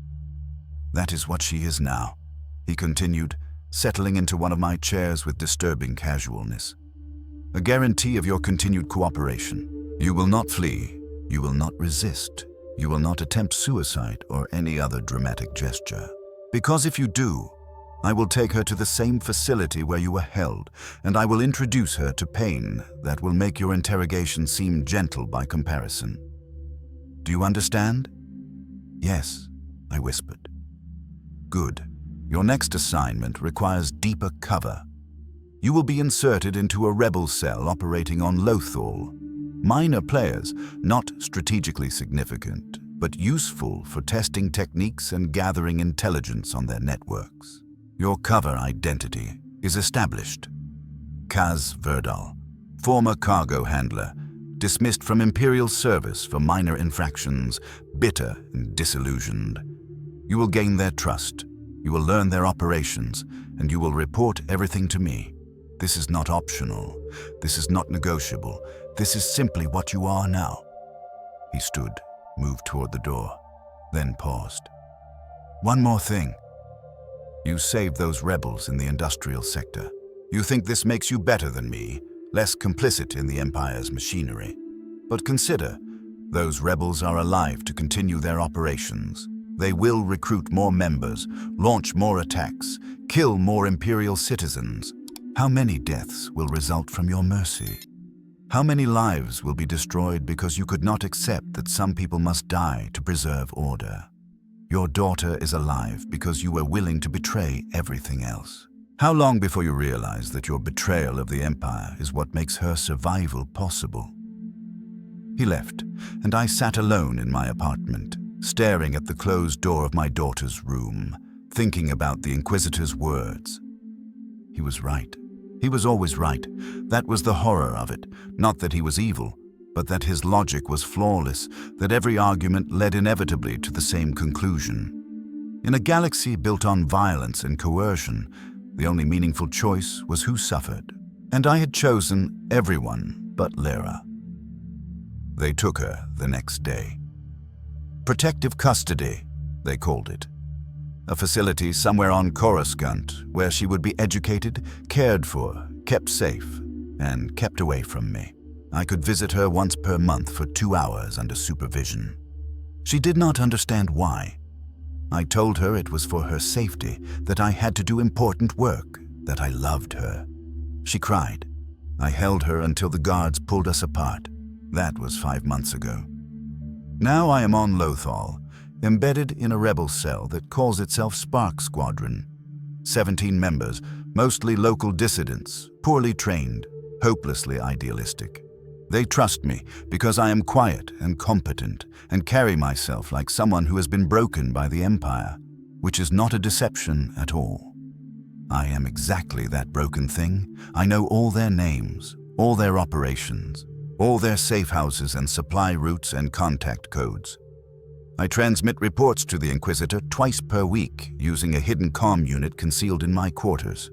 "That is what she is now," he continued, settling into one of my chairs with disturbing casualness. "A guarantee of your continued cooperation. You will not flee, you will not resist, you will not attempt suicide or any other dramatic gesture. Because if you do, I will take her to the same facility where you were held, and I will introduce her to pain that will make your interrogation seem gentle by comparison. Do you understand?" "Yes," I whispered. "Good. Your next assignment requires deeper cover. You will be inserted into a rebel cell operating on Lothal. Minor players, not strategically significant, but useful for testing techniques and gathering intelligence on their networks. Your cover identity is established. Kaz Verdal, former cargo handler, dismissed from Imperial service for minor infractions, bitter and disillusioned. You will gain their trust, you will learn their operations, and you will report everything to me. This is not optional, this is not negotiable, this is simply what you are now." He stood, moved toward the door, then paused. "One more thing. You saved those rebels in the industrial sector. You think this makes you better than me, less complicit in the Empire's machinery. But consider, those rebels are alive to continue their operations. They will recruit more members, launch more attacks, kill more Imperial citizens. How many deaths will result from your mercy? How many lives will be destroyed because you could not accept that some people must die to preserve order? Your daughter is alive because you were willing to betray everything else. How long before you realize that your betrayal of the Empire is what makes her survival possible?" He left, and I sat alone in my apartment, staring at the closed door of my daughter's room, thinking about the Inquisitor's words. He was right. He was always right. That was the horror of it. Not that he was evil, but that his logic was flawless, that every argument led inevitably to the same conclusion. In a galaxy built on violence and coercion, the only meaningful choice was who suffered. And I had chosen everyone but Lyra. They took her the next day. Protective custody, they called it. A facility somewhere on Coruscant where she would be educated, cared for, kept safe, and kept away from me. I could visit her once per month for 2 hours under supervision. She did not understand why. I told her it was for her safety, that I had to do important work, that I loved her. She cried. I held her until the guards pulled us apart. That was 5 months ago. Now I am on Lothal, embedded in a rebel cell that calls itself Spark Squadron. 17 members, mostly local dissidents, poorly trained, hopelessly idealistic. They trust me because I am quiet and competent and carry myself like someone who has been broken by the Empire, which is not a deception at all. I am exactly that broken thing. I know all their names, all their operations, all their safe houses and supply routes and contact codes. I transmit reports to the Inquisitor twice per week using a hidden comm unit concealed in my quarters.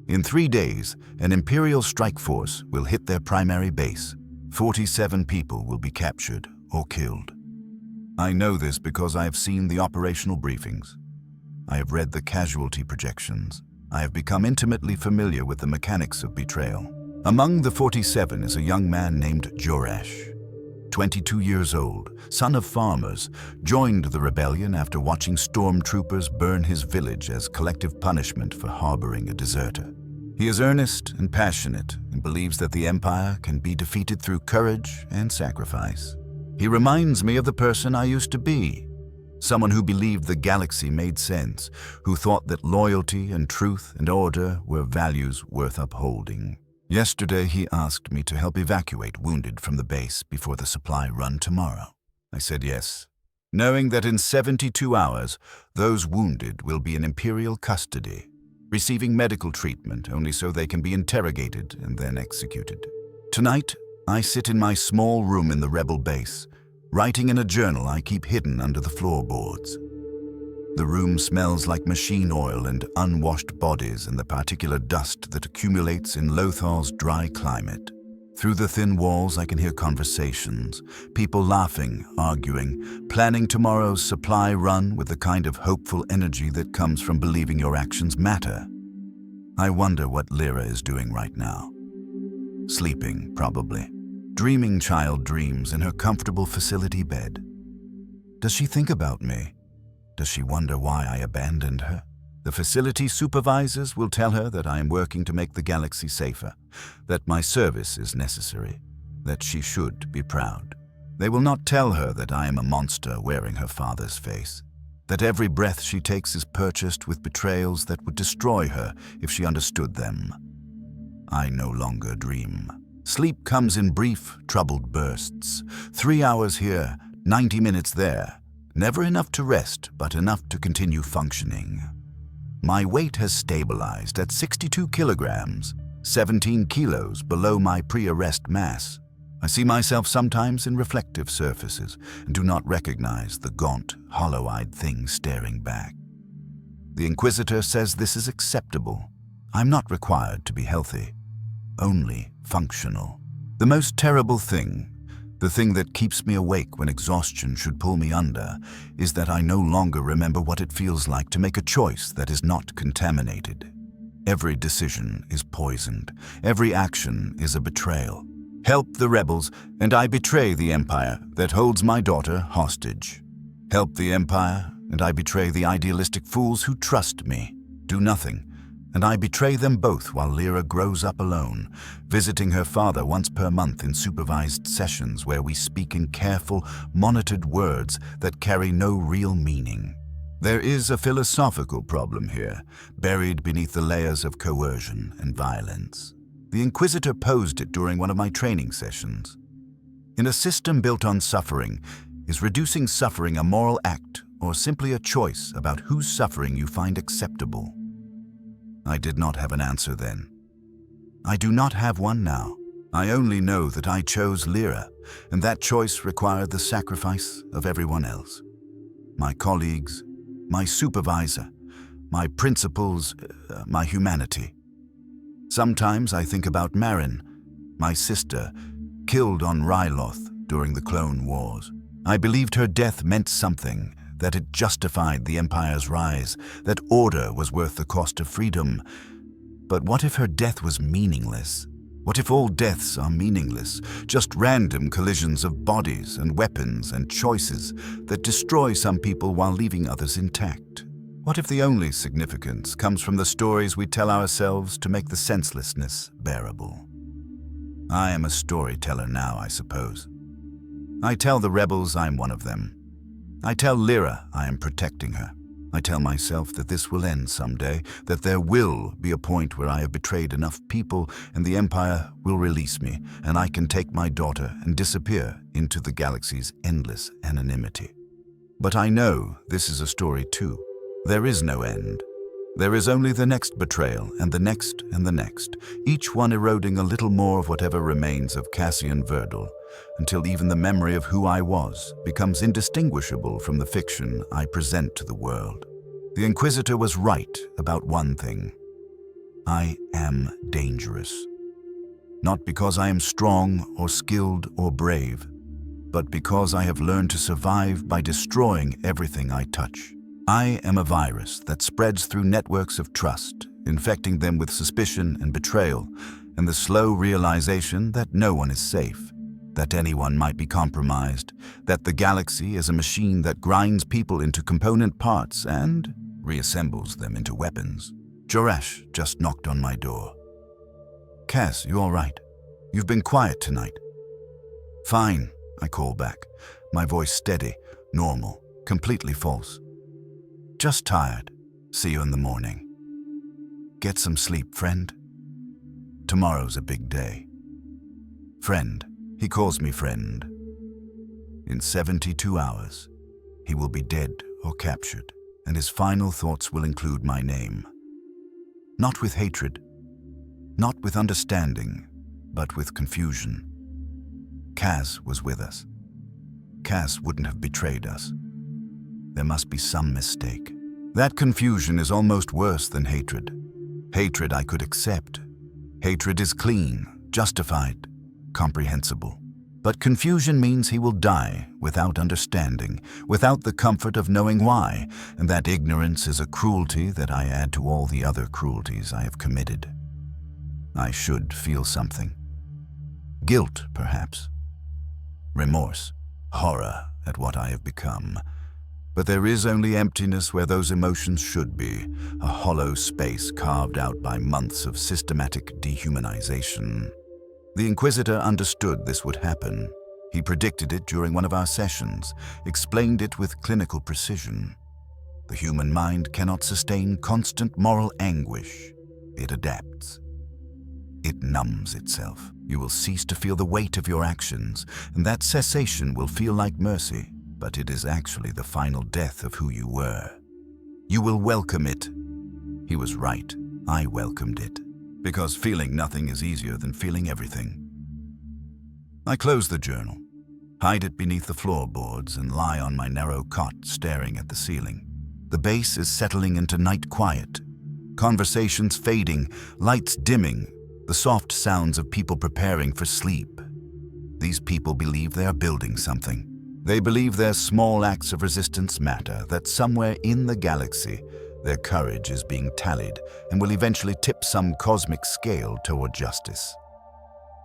In 3 days, an Imperial strike force will hit their primary base, 47 people will be captured or killed. I know this because I have seen the operational briefings. I have read the casualty projections. I have become intimately familiar with the mechanics of betrayal. Among the 47 is a young man named Joresh, 22 years old, son of farmers, joined the rebellion after watching stormtroopers burn his village as collective punishment for harboring a deserter. He is earnest and passionate and believes that the Empire can be defeated through courage and sacrifice. He reminds me of the person I used to be, someone who believed the galaxy made sense, who thought that loyalty and truth and order were values worth upholding. Yesterday, he asked me to help evacuate wounded from the base before the supply run tomorrow. I said yes, knowing that in 72 hours, those wounded will be in Imperial custody, receiving medical treatment only so they can be interrogated and then executed. Tonight, I sit in my small room in the rebel base, writing in a journal I keep hidden under the floorboards. The room smells like machine oil and unwashed bodies and the particular dust that accumulates in Lothar's dry climate. Through the thin walls, I can hear conversations, people laughing, arguing, planning tomorrow's supply run with the kind of hopeful energy that comes from believing your actions matter. I wonder what Lyra is doing right now. Sleeping, probably. Dreaming child dreams in her comfortable facility bed. Does she think about me? Does she wonder why I abandoned her? The facility supervisors will tell her that I am working to make the galaxy safer, that my service is necessary, that she should be proud. They will not tell her that I am a monster wearing her father's face, that every breath she takes is purchased with betrayals that would destroy her if she understood them. I no longer dream. Sleep comes in brief, troubled bursts. 3 hours here, 90 minutes there. Never enough to rest, but enough to continue functioning. My weight has stabilized at 62 kilograms, 17 kilos below my pre-arrest mass. I see myself sometimes in reflective surfaces and do not recognize the gaunt, hollow-eyed thing staring back. The Inquisitor says this is acceptable. I'm not required to be healthy, only functional. The most terrible thing, the thing that keeps me awake when exhaustion should pull me under, is that I no longer remember what it feels like to make a choice that is not contaminated. Every decision is poisoned. Every action is a betrayal. Help the rebels, and I betray the Empire that holds my daughter hostage. Help the Empire, and I betray the idealistic fools who trust me. Do nothing, and I betray them both while Lyra grows up alone, visiting her father once per month in supervised sessions where we speak in careful, monitored words that carry no real meaning. There is a philosophical problem here, buried beneath the layers of coercion and violence. The Inquisitor posed it during one of my training sessions. In a system built on suffering, is reducing suffering a moral act or simply a choice about whose suffering you find acceptable? I did not have an answer then. I do not have one now. I only know that I chose Lyra, and that choice required the sacrifice of everyone else. My colleagues, my supervisor, my principles, my humanity. Sometimes I think about Marin, my sister, killed on Ryloth during the Clone Wars. I believed her death meant something, that it justified the Empire's rise, that order was worth the cost of freedom. But what if her death was meaningless? What if all deaths are meaningless, just random collisions of bodies and weapons and choices that destroy some people while leaving others intact? What if the only significance comes from the stories we tell ourselves to make the senselessness bearable? I am a storyteller now, I suppose. I tell the rebels I'm one of them. I tell Lyra I am protecting her. I tell myself that this will end someday, that there will be a point where I have betrayed enough people and the Empire will release me, and I can take my daughter and disappear into the galaxy's endless anonymity. But I know this is a story too. There is no end. There is only the next betrayal, and the next, and the next, each one eroding a little more of whatever remains of Cassian Verdal, until even the memory of who I was becomes indistinguishable from the fiction I present to the world. The Inquisitor was right about one thing. I am dangerous. not because I am strong or skilled or brave, but because I have learned to survive by destroying everything I touch. I am a virus that spreads through networks of trust, infecting them with suspicion and betrayal, and the slow realization that no one is safe, that anyone might be compromised, that the galaxy is a machine that grinds people into component parts and reassembles them into weapons. Jorash just knocked on my door. "Cass, you all right? You've been quiet tonight." "Fine," I call back, my voice steady, normal, completely false. "Just tired. See you in the morning." "Get some sleep, friend. Tomorrow's a big day." Friend. He calls me friend. In 72 hours, he will be dead or captured, and his final thoughts will include my name. Not with hatred, not with understanding, but with confusion. Kaz was with us. Kaz wouldn't have betrayed us. There must be some mistake. That confusion is almost worse than hatred. Hatred I could accept. Hatred is clean, justified, comprehensible. But confusion means he will die without understanding, without the comfort of knowing why, and that ignorance is a cruelty that I add to all the other cruelties I have committed. I should feel something. Guilt, perhaps. Remorse, horror at what I have become. But there is only emptiness where those emotions should be, a hollow space carved out by months of systematic dehumanization. The Inquisitor understood this would happen. He predicted it during one of our sessions, explained it with clinical precision. The human mind cannot sustain constant moral anguish. It adapts. It numbs itself. You will cease to feel the weight of your actions, and that cessation will feel like mercy, but it is actually the final death of who you were. You will welcome it. He was right. I welcomed it. Because feeling nothing is easier than feeling everything. I close the journal, hide it beneath the floorboards, and lie on my narrow cot staring at the ceiling. The base is settling into night quiet. Conversations fading, lights dimming, the soft sounds of people preparing for sleep. These people believe they are building something. They believe their small acts of resistance matter, that somewhere in the galaxy, their courage is being tallied and will eventually tip some cosmic scale toward justice.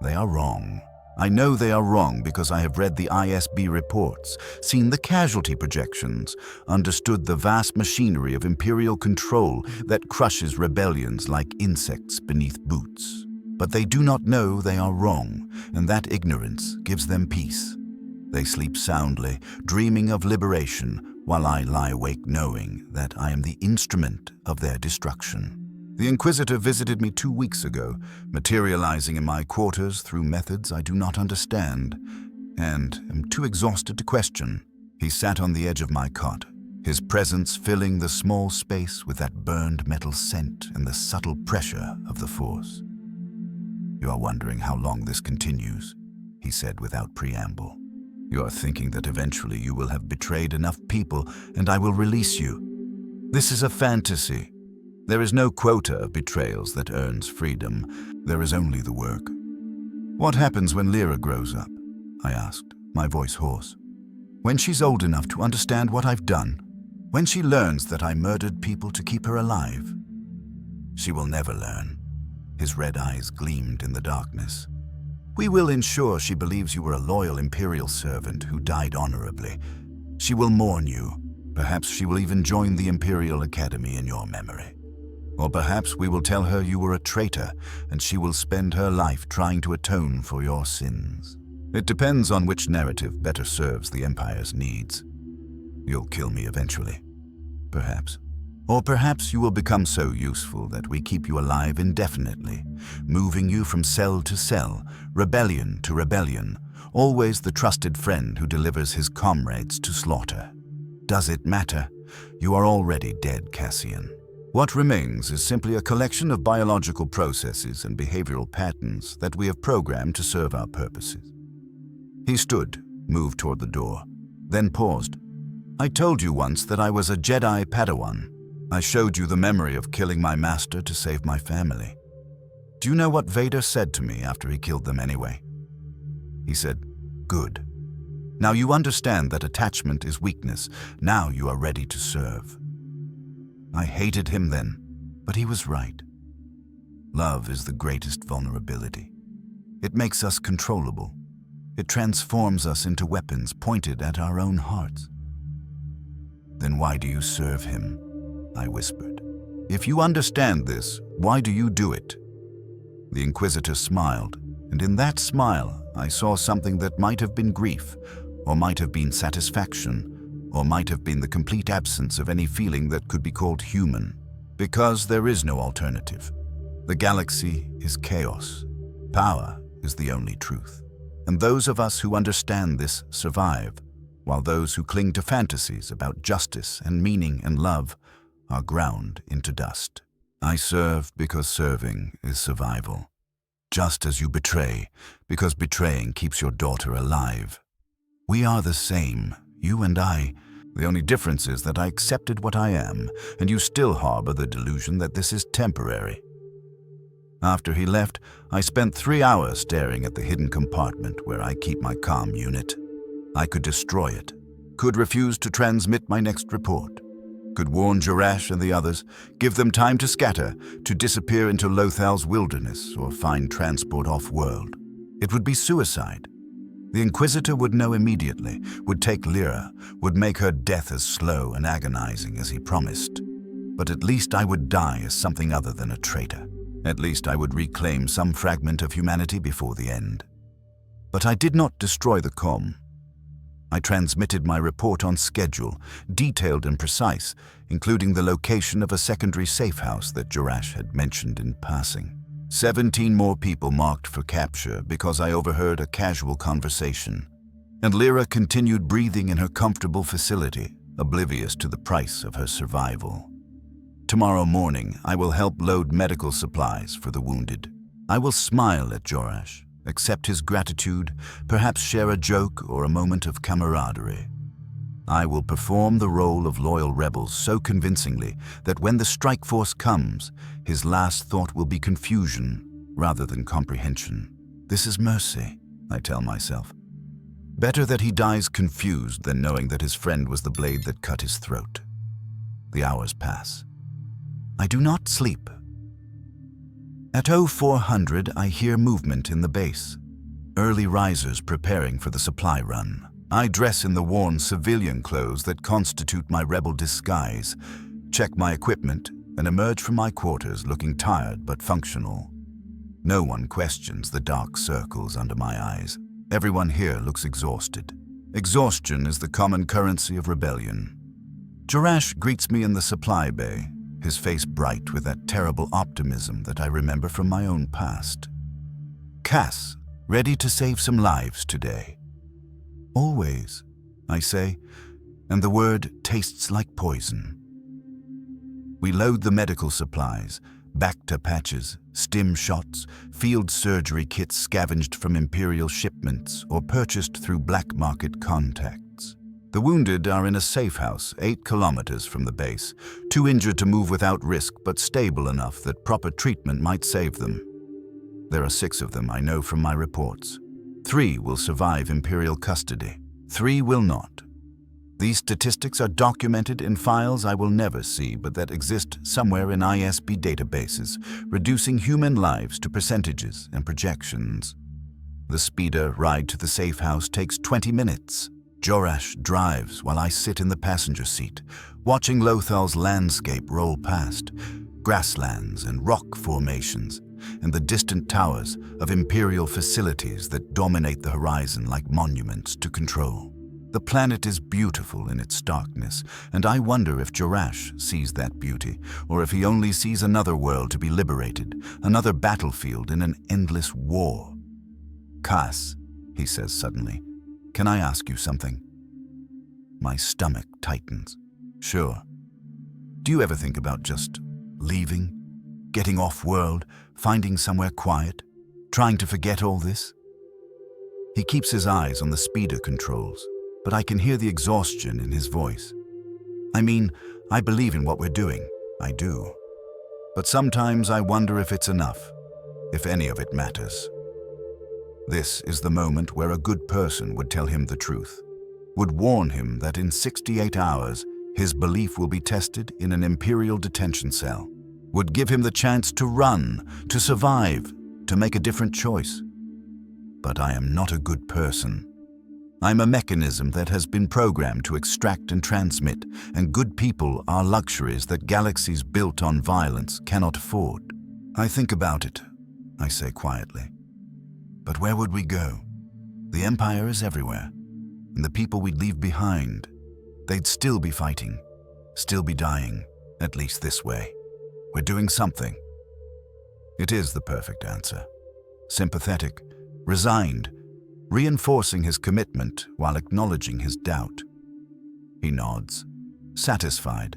They are wrong. I know they are wrong because I have read the ISB reports, seen the casualty projections, understood the vast machinery of Imperial control that crushes rebellions like insects beneath boots. But they do not know they are wrong, and that ignorance gives them peace. They sleep soundly, dreaming of liberation, while I lie awake knowing that I am the instrument of their destruction. The Inquisitor visited me 2 weeks ago, materializing in my quarters through methods I do not understand, and am too exhausted to question. He sat on the edge of my cot, his presence filling the small space with that burned metal scent and the subtle pressure of the Force. "You are wondering how long this continues," he said without preamble. "You are thinking that eventually you will have betrayed enough people and I will release you. This is a fantasy. There is no quota of betrayals that earns freedom. There is only the work." "What happens when Lyra grows up?" I asked, my voice hoarse. "When she's old enough to understand what I've done, when she learns that I murdered people to keep her alive." "She will never learn." His red eyes gleamed in the darkness. "We will ensure she believes you were a loyal Imperial servant who died honorably. She will mourn you. Perhaps she will even join the Imperial Academy in your memory. Or perhaps we will tell her you were a traitor and she will spend her life trying to atone for your sins. It depends on which narrative better serves the Empire's needs. You'll kill me eventually. Perhaps. Or perhaps you will become so useful that we keep you alive indefinitely, moving you from cell to cell, rebellion to rebellion, always the trusted friend who delivers his comrades to slaughter. Does it matter? You are already dead, Cassian. What remains is simply a collection of biological processes and behavioral patterns that we have programmed to serve our purposes." He stood, moved toward the door, then paused. "I told you once that I was a Jedi Padawan. I showed you the memory of killing my master to save my family. Do you know what Vader said to me after he killed them anyway? He said, "Good. Now you understand that attachment is weakness. Now you are ready to serve." I hated him then, but he was right. Love is the greatest vulnerability. It makes us controllable. It transforms us into weapons pointed at our own hearts. "Then why do you serve him?" I whispered. "If you understand this, why do you do it?" The Inquisitor smiled, and in that smile I saw something that might have been grief, or might have been satisfaction, or might have been the complete absence of any feeling that could be called human. Because there is no alternative. The galaxy is chaos. Power is the only truth. And those of us who understand this survive, while those who cling to fantasies about justice and meaning and love are ground into dust. I serve because serving is survival. Just as you betray, because betraying keeps your daughter alive. We are the same, you and I. The only difference is that I accepted what I am, and you still harbor the delusion that this is temporary. After he left, I spent 3 hours staring at the hidden compartment where I keep my comm unit. I could destroy it, could refuse to transmit my next report, could warn Jerash and the others, give them time to scatter, to disappear into Lothal's wilderness or find transport off-world. It would be suicide. The Inquisitor would know immediately, would take Lyra, would make her death as slow and agonizing as he promised. But at least I would die as something other than a traitor. At least I would reclaim some fragment of humanity before the end. But I did not destroy the comm. I transmitted my report on schedule, detailed and precise, including the location of a secondary safe house that Jerash had mentioned in passing. 17 more people marked for capture because I overheard a casual conversation. And Lyra continued breathing in her comfortable facility, oblivious to the price of her survival. Tomorrow morning, I will help load medical supplies for the wounded. I will smile at Jerash, accept his gratitude, perhaps share a joke or a moment of camaraderie. I will perform the role of loyal rebel so convincingly that when the strike force comes, his last thought will be confusion rather than comprehension. This is mercy, I tell myself. Better that he dies confused than knowing that his friend was the blade that cut his throat. The hours pass. I do not sleep. At 0400, I hear movement in the base. Early risers preparing for the supply run. I dress in the worn civilian clothes that constitute my rebel disguise, check my equipment, and emerge from my quarters looking tired but functional. No one questions the dark circles under my eyes. Everyone here looks exhausted. Exhaustion is the common currency of rebellion. Jerash greets me in the supply bay, his face bright with that terrible optimism that I remember from my own past. "Cass, ready to save some lives today?" "Always," I say, and the word tastes like poison. We load the medical supplies, Bacta patches, stim shots, field surgery kits scavenged from Imperial shipments or purchased through black market contacts. The wounded are in a safe house 8 kilometers from the base, too injured to move without risk but stable enough that proper treatment might save them. There are 6 of them, I know from my reports. 3 will survive Imperial custody. 3 will not. These statistics are documented in files I will never see but that exist somewhere in ISB databases, reducing human lives to percentages and projections. The speeder ride to the safe house takes 20 minutes. Jerash drives while I sit in the passenger seat, watching Lothal's landscape roll past, grasslands and rock formations, and the distant towers of Imperial facilities that dominate the horizon like monuments to control. The planet is beautiful in its darkness, and I wonder if Jerash sees that beauty, or if he only sees another world to be liberated, another battlefield in an endless war. "Cass," he says suddenly, "can I ask you something?" My stomach tightens. "Sure. Do you ever think about just leaving? Getting off-world, finding somewhere quiet, trying to forget all this?" He keeps his eyes on the speeder controls, but I can hear the exhaustion in his voice. I mean, I believe in what we're doing. I do. But sometimes I wonder if it's enough. if any of it matters. This is the moment where a good person would tell him the truth, would warn him that in 68 hours his belief will be tested in an Imperial detention cell, would give him the chance to run, to survive, to make a different choice. But I am not a good person. I'm a mechanism that has been programmed to extract and transmit, and good people are luxuries that galaxies built on violence cannot afford. I think about it, I say quietly. But where would we go? The Empire is everywhere, and the people we'd leave behind, they'd still be fighting, still be dying, at least this way. We're doing something. It is the perfect answer. Sympathetic, resigned, reinforcing his commitment while acknowledging his doubt. He nods, satisfied,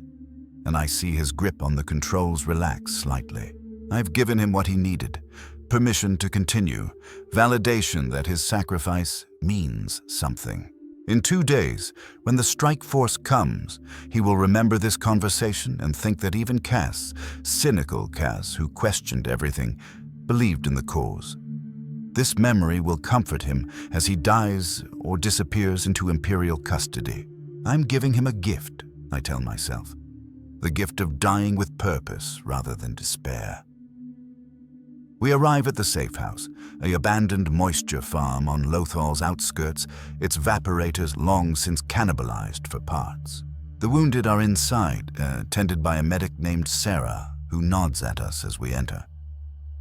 and I see his grip on the controls relax slightly. I've given him what he needed, permission to continue, validation that his sacrifice means something. In 2 days, when the strike force comes, he will remember this conversation and think that even Cass, cynical Cass who questioned everything, believed in the cause. This memory will comfort him as he dies or disappears into Imperial custody. I'm giving him a gift, I tell myself. The gift of dying with purpose rather than despair. We arrive at the safe house, an abandoned moisture farm on Lothal's outskirts, its vaporators long since cannibalized for parts. The wounded are inside, tended by a medic named Sarah, who nods at us as we enter.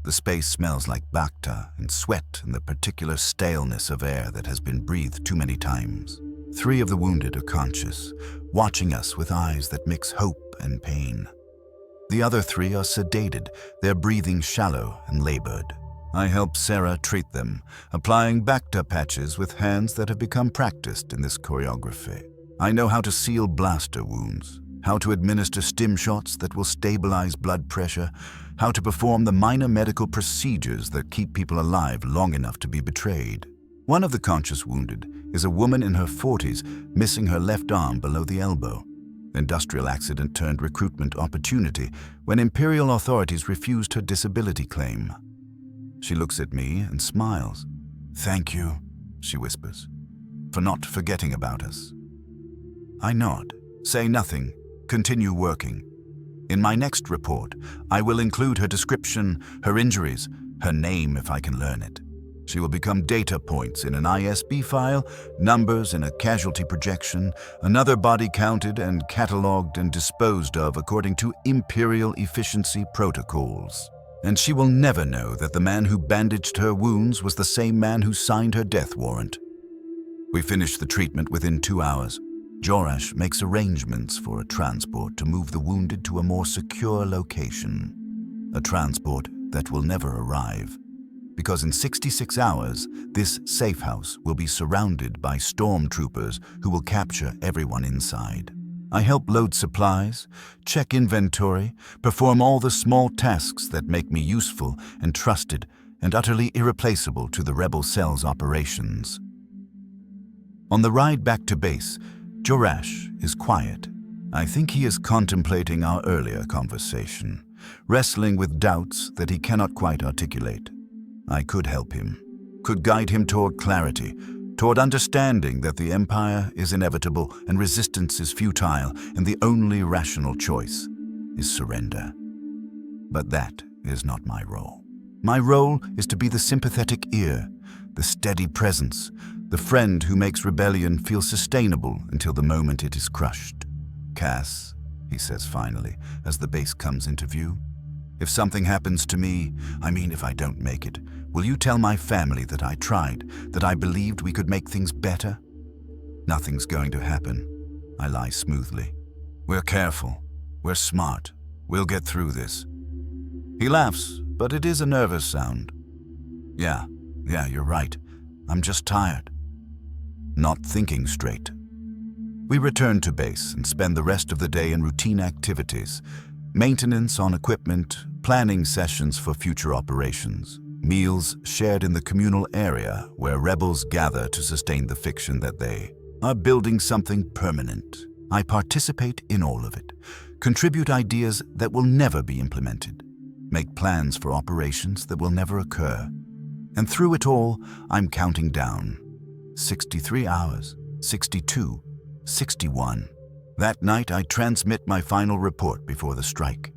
The space smells like bacta and sweat and the particular staleness of air that has been breathed too many times. 3 of the wounded are conscious, watching us with eyes that mix hope and pain. The other 3 are sedated, their breathing shallow and labored. I help Sarah treat them, applying bacta patches with hands that have become practiced in this choreography. I know how to seal blaster wounds, how to administer stim shots that will stabilize blood pressure, how to perform the minor medical procedures that keep people alive long enough to be betrayed. One of the conscious wounded is a woman in her 40s, missing her left arm below the elbow. Industrial accident turned recruitment opportunity when Imperial authorities refused her disability claim. She looks at me and smiles. "Thank you," she whispers, "for not forgetting about us." I nod, say nothing, continue working. In my next report, I will include her description, her injuries, her name if I can learn it. She will become data points in an ISB file, numbers in a casualty projection, another body counted and catalogued and disposed of according to Imperial efficiency protocols. And she will never know that the man who bandaged her wounds was the same man who signed her death warrant. We finish the treatment within 2 hours. Jorash makes arrangements for a transport to move the wounded to a more secure location. A transport that will never arrive. Because in 66 hours, this safe house will be surrounded by stormtroopers who will capture everyone inside. I help load supplies, check inventory, perform all the small tasks that make me useful and trusted and utterly irreplaceable to the Rebel Cell's operations. On the ride back to base, Jorash is quiet. I think he is contemplating our earlier conversation, wrestling with doubts that he cannot quite articulate. I could help him, could guide him toward clarity, toward understanding that the Empire is inevitable and resistance is futile and the only rational choice is surrender. But that is not my role. My role is to be the sympathetic ear, the steady presence, the friend who makes rebellion feel sustainable until the moment it is crushed. "Cass," he says finally, as the base comes into view, "if something happens to me, I mean if I don't make it, will you tell my family that I tried, that I believed we could make things better?" "Nothing's going to happen," I lie smoothly. "We're careful. We're smart. We'll get through this." He laughs, but it is a nervous sound. Yeah, you're right. I'm just tired. Not thinking straight." We return to base and spend the rest of the day in routine activities, maintenance on equipment, planning sessions for future operations, meals shared in the communal area where rebels gather to sustain the fiction that they are building something permanent. I participate in all of it, contribute ideas that will never be implemented. make plans for operations that will never occur. And through it all, I'm counting down. 63 hours, 62, 61. That night, I transmit my final report before the strike.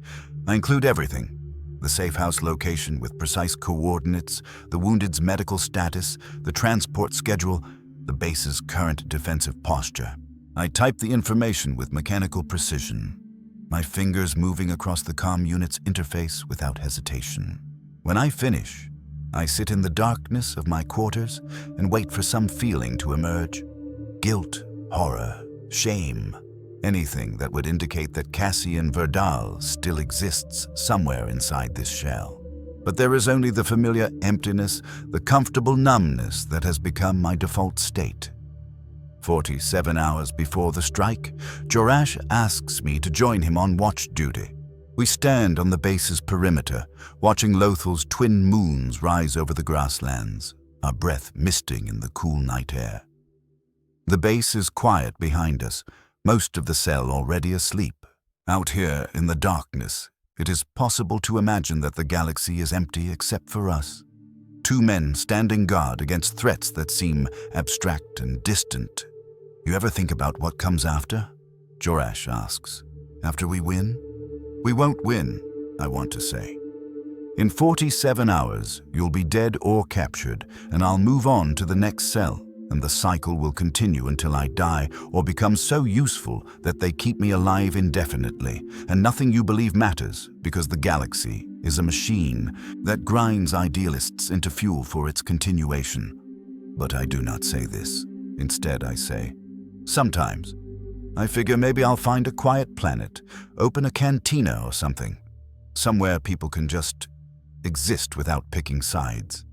I include everything: the safe house location with precise coordinates, the wounded's medical status, the transport schedule, the base's current defensive posture. I type the information with mechanical precision, my fingers moving across the comm unit's interface without hesitation. When I finish, I sit in the darkness of my quarters and wait for some feeling to emerge. Guilt, horror, shame, anything that would indicate that Cassian Verdal still exists somewhere inside this shell. But there is only the familiar emptiness, the comfortable numbness that has become my default state. 47 hours before the strike, Jorash asks me to join him on watch duty. We stand on the base's perimeter, watching Lothal's twin moons rise over the grasslands, our breath misting in the cool night air. The base is quiet behind us, most of the cell already asleep. Out here in the darkness, it is possible to imagine that the galaxy is empty except for us. Two men standing guard against threats that seem abstract and distant. You ever think about what comes after? Jorash asks. After we win? We won't win, I want to say. In 47 hours, you'll be dead or captured, and I'll move on to the next cell, and the cycle will continue until I die or become so useful that they keep me alive indefinitely, and nothing you believe matters because the galaxy is a machine that grinds idealists into fuel for its continuation. But I do not say this. Instead, I say, sometimes. I figure maybe I'll find a quiet planet, open a cantina or something, somewhere people can just exist without picking sides.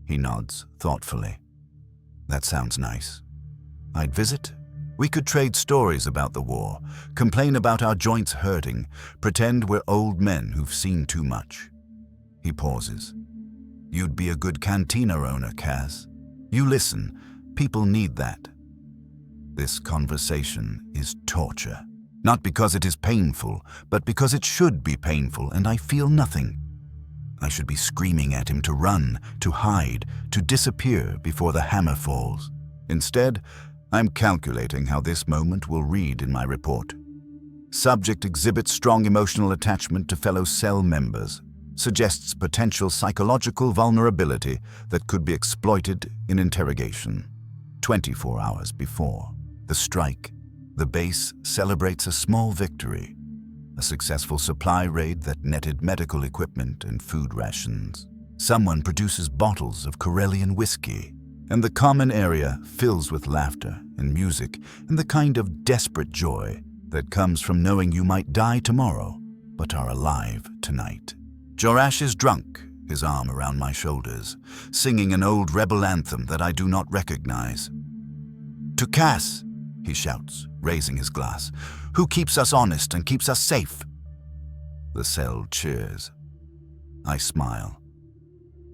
He nods thoughtfully. That sounds nice. I'd visit. We could trade stories about the war, complain about our joints hurting, pretend we're old men who've seen too much. He pauses. You'd be a good cantina owner, Cass. You listen. People need that. This conversation is torture. Not because it is painful, but because it should be painful, and I feel nothing. I should be screaming at him to run, to hide, to disappear before the hammer falls. Instead, I'm calculating how this moment will read in my report. Subject exhibits strong emotional attachment to fellow cell members, suggests potential psychological vulnerability that could be exploited in interrogation. 24 hours before the strike, the base celebrates a small victory. A successful supply raid that netted medical equipment and food rations. Someone produces bottles of Corellian whiskey, and the common area fills with laughter and music and the kind of desperate joy that comes from knowing you might die tomorrow, but are alive tonight. Jorash is drunk, his arm around my shoulders, singing an old rebel anthem that I do not recognize. To Cass, he shouts, raising his glass, who keeps us honest and keeps us safe. The cell cheers. I smile.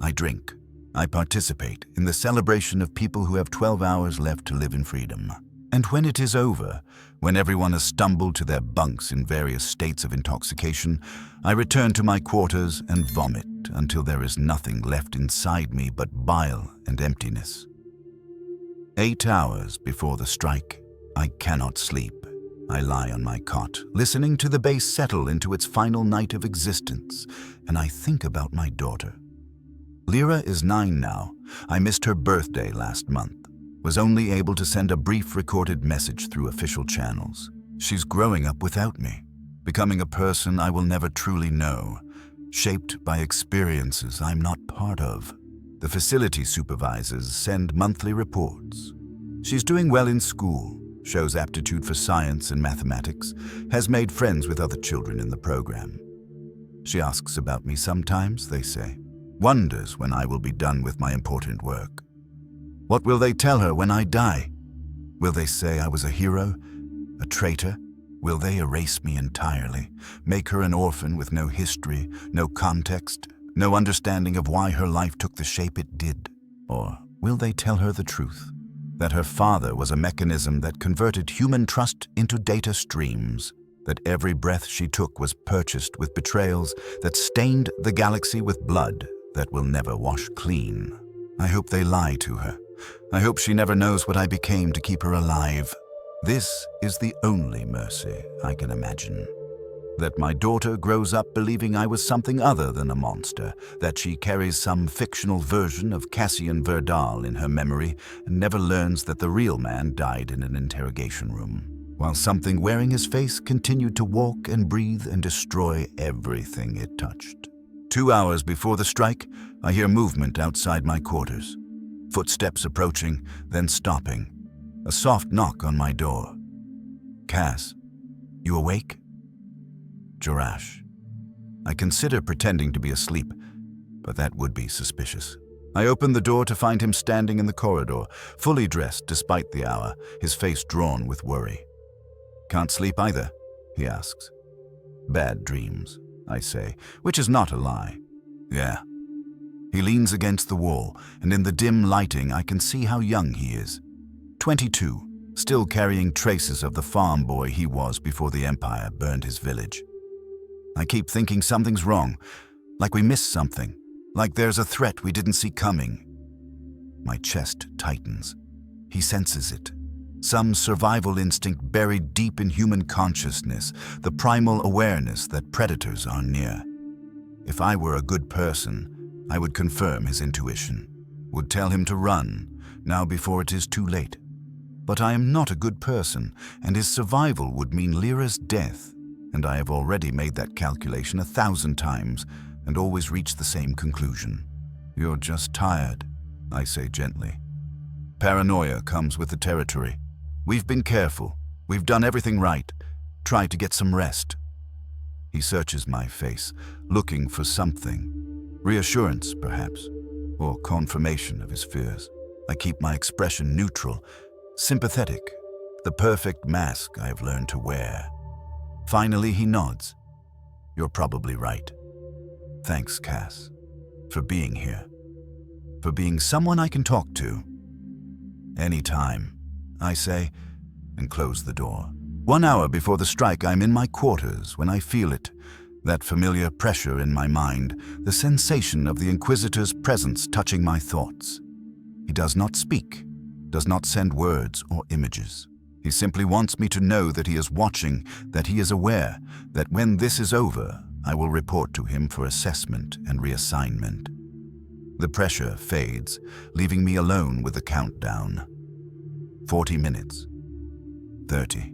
I drink. I participate in the celebration of people who have 12 hours left to live in freedom. And when it is over, when everyone has stumbled to their bunks in various states of intoxication, I return to my quarters and vomit until there is nothing left inside me but bile and emptiness. 8 hours before the strike, I cannot sleep. I lie on my cot, listening to the base settle into its final night of existence, and I think about my daughter. Lyra is 9 now. I missed her birthday last month. Was only able to send a brief recorded message through official channels. She's growing up without me, becoming a person I will never truly know, shaped by experiences I'm not part of. The facility supervisors send monthly reports. She's doing well in school, shows aptitude for science and mathematics, has made friends with other children in the program. She asks about me sometimes, they say, wonders when I will be done with my important work. What will they tell her when I die? Will they say I was a hero, a traitor? Will they erase me entirely, make her an orphan with no history, no context, no understanding of why her life took the shape it did? Or will they tell her the truth? That her father was a mechanism that converted human trust into data streams, that every breath she took was purchased with betrayals that stained the galaxy with blood that will never wash clean. I hope they lie to her. I hope she never knows what I became to keep her alive. This is the only mercy I can imagine. That my daughter grows up believing I was something other than a monster, that she carries some fictional version of Cassian Verdal in her memory and never learns that the real man died in an interrogation room, while something wearing his face continued to walk and breathe and destroy everything it touched. 2 hours before the strike, I hear movement outside my quarters. Footsteps approaching, then stopping. A soft knock on my door. Cass, you awake? Jerash. I consider pretending to be asleep, but that would be suspicious. I open the door to find him standing in the corridor, fully dressed despite the hour, his face drawn with worry. Can't sleep either, he asks. Bad dreams, I say, which is not a lie. Yeah. He leans against the wall, and in the dim lighting I can see how young he is. 22, still carrying traces of the farm boy he was before the Empire burned his village. I keep thinking something's wrong, like we missed something, like there's a threat we didn't see coming. My chest tightens. He senses it. Some survival instinct buried deep in human consciousness, the primal awareness that predators are near. If I were a good person, I would confirm his intuition, would tell him to run, now before it is too late. But I am not a good person, and his survival would mean Lyra's death. And I have already made that calculation 1,000 times and always reached the same conclusion. You're just tired, I say gently. Paranoia comes with the territory. We've been careful. We've done everything right. Try to get some rest. He searches my face, looking for something. Reassurance, perhaps, or confirmation of his fears. I keep my expression neutral, sympathetic, the perfect mask I have learned to wear. Finally, he nods. You're probably right. Thanks, Cass, for being here. For being someone I can talk to. Anytime, I say, and close the door. 1 hour before the strike, I'm in my quarters when I feel it. That familiar pressure in my mind, the sensation of the Inquisitor's presence touching my thoughts. He does not speak, does not send words or images. He simply wants me to know that he is watching, that he is aware, that when this is over, I will report to him for assessment and reassignment. The pressure fades, leaving me alone with the countdown. 40 minutes. 30.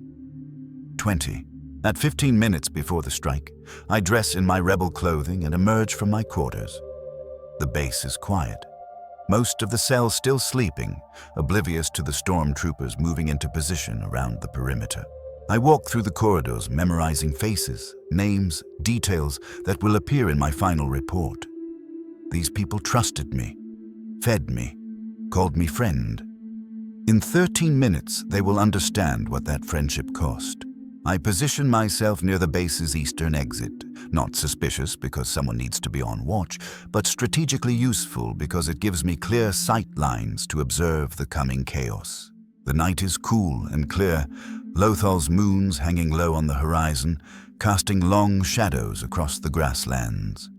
20. At 15 minutes before the strike, I dress in my rebel clothing and emerge from my quarters. The base is quiet. Most of the cells still sleeping, oblivious to the stormtroopers moving into position around the perimeter. I walk through the corridors, memorizing faces, names, details that will appear in my final report. These people trusted me, fed me, called me friend. In 13 minutes, they will understand what that friendship cost. I position myself near the base's eastern exit, not suspicious because someone needs to be on watch, but strategically useful because it gives me clear sight lines to observe the coming chaos. The night is cool and clear, Lothal's moons hanging low on the horizon, casting long shadows across the grasslands.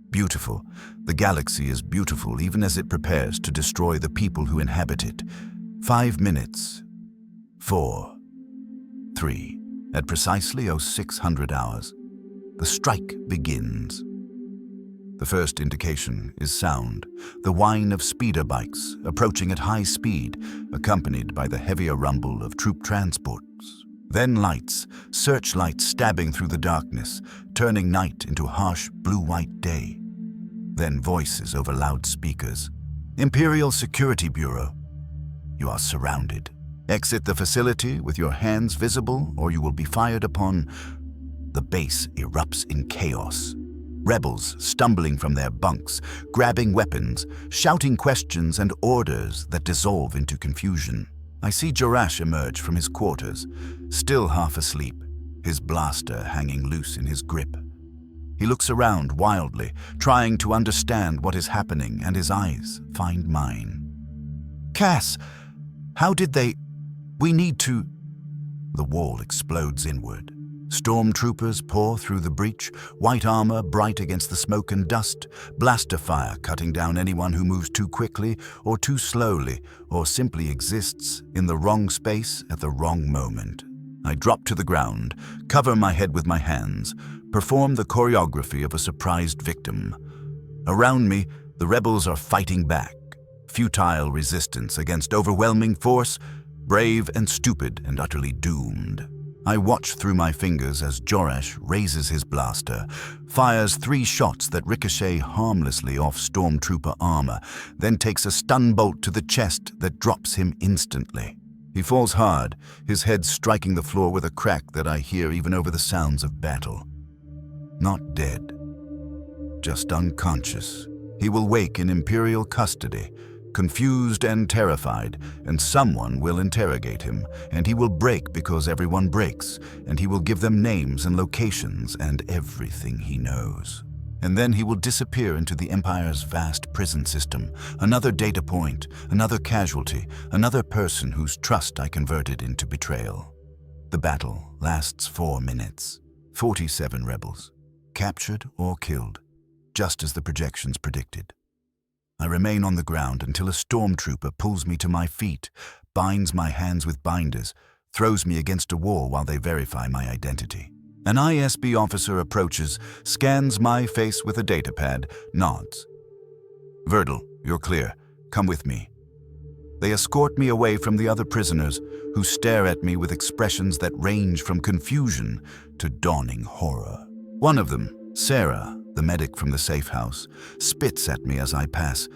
Beautiful, the galaxy is beautiful even as it prepares to destroy the people who inhabit it. 5 minutes. 4. 3. At precisely 0600 hours, the strike begins. The first indication is sound, the whine of speeder bikes approaching at high speed, accompanied by the heavier rumble of troop transports. Then lights, searchlights stabbing through the darkness, turning night into harsh blue-white day. Then voices over loudspeakers. Imperial Security Bureau. You are surrounded. Exit the facility with your hands visible or you will be fired upon. The base erupts in chaos. Rebels stumbling from their bunks, grabbing weapons, shouting questions and orders that dissolve into confusion. I see Jerash emerge from his quarters, still half asleep, his blaster hanging loose in his grip. He looks around wildly, trying to understand what is happening, and his eyes find mine. Cass, how did they... We need to... The wall explodes inward. Stormtroopers pour through the breach, white armor bright against the smoke and dust, blaster fire cutting down anyone who moves too quickly or too slowly or simply exists in the wrong space at the wrong moment. I drop to the ground, cover my head with my hands, perform the choreography of a surprised victim. Around me, the rebels are fighting back, futile resistance against overwhelming force, brave and stupid and utterly doomed. I watch through my fingers as Jorash raises his blaster, fires 3 shots that ricochet harmlessly off Stormtrooper armor, then takes a stun bolt to the chest that drops him instantly. He falls hard, his head striking the floor with a crack that I hear even over the sounds of battle. Not dead, just unconscious. He will wake in Imperial custody, confused and terrified, and someone will interrogate him, and he will break because everyone breaks, and he will give them names and locations and everything he knows. And then he will disappear into the Empire's vast prison system, another data point, another casualty, another person whose trust I converted into betrayal. The battle lasts 4 minutes. 47 rebels, captured or killed, just as the projections predicted. I remain on the ground until a stormtrooper pulls me to my feet, binds my hands with binders, throws me against a wall while they verify my identity. An ISB officer approaches, scans my face with a datapad, nods. "Verdal, you're clear. Come with me." They escort me away from the other prisoners, who stare at me with expressions that range from confusion to dawning horror. One of them, Sarah, the medic from the safe house, spits at me as I pass.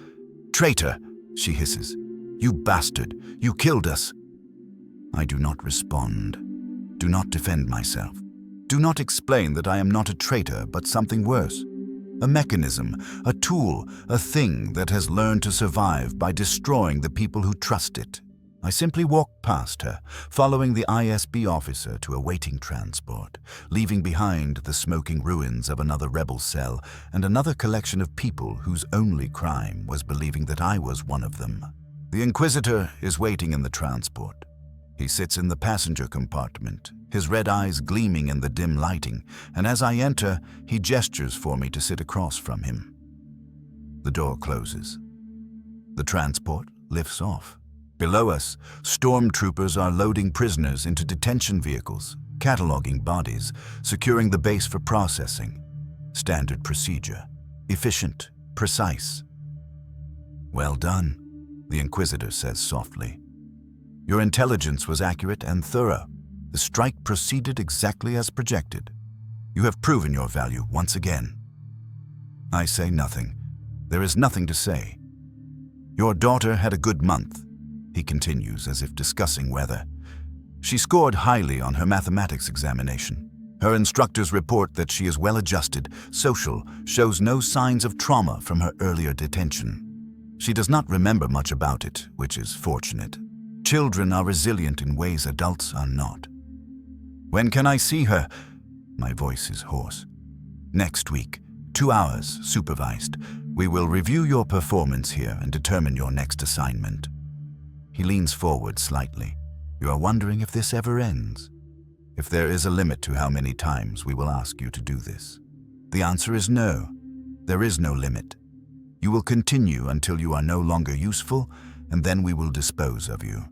"Traitor," she hisses. "You bastard, you killed us." I do not respond, do not defend myself, do not explain that I am not a traitor but something worse. A mechanism, a tool, a thing that has learned to survive by destroying the people who trust it. I simply walk past her, following the ISB officer to a waiting transport, leaving behind the smoking ruins of another rebel cell and another collection of people whose only crime was believing that I was one of them. The Inquisitor is waiting in the transport. He sits in the passenger compartment, his red eyes gleaming in the dim lighting, and as I enter, he gestures for me to sit across from him. The door closes. The transport lifts off. Below us, stormtroopers are loading prisoners into detention vehicles, cataloging bodies, securing the base for processing. Standard procedure. Efficient, precise. "Well done," the Inquisitor says softly. "Your intelligence was accurate and thorough. The strike proceeded exactly as projected. You have proven your value once again." I say nothing. There is nothing to say. "Your daughter had a good month," he continues as if discussing weather. "She scored highly on her mathematics examination. Her instructors report that she is well-adjusted, social, shows no signs of trauma from her earlier detention. She does not remember much about it, which is fortunate. Children are resilient in ways adults are not." "When can I see her?" My voice is hoarse. "Next week, 2 hours, supervised. We will review your performance here and determine your next assignment." He leans forward slightly. "You are wondering if this ever ends? If there is a limit to how many times we will ask you to do this? The answer is no. There is no limit. You will continue until you are no longer useful, and then we will dispose of you.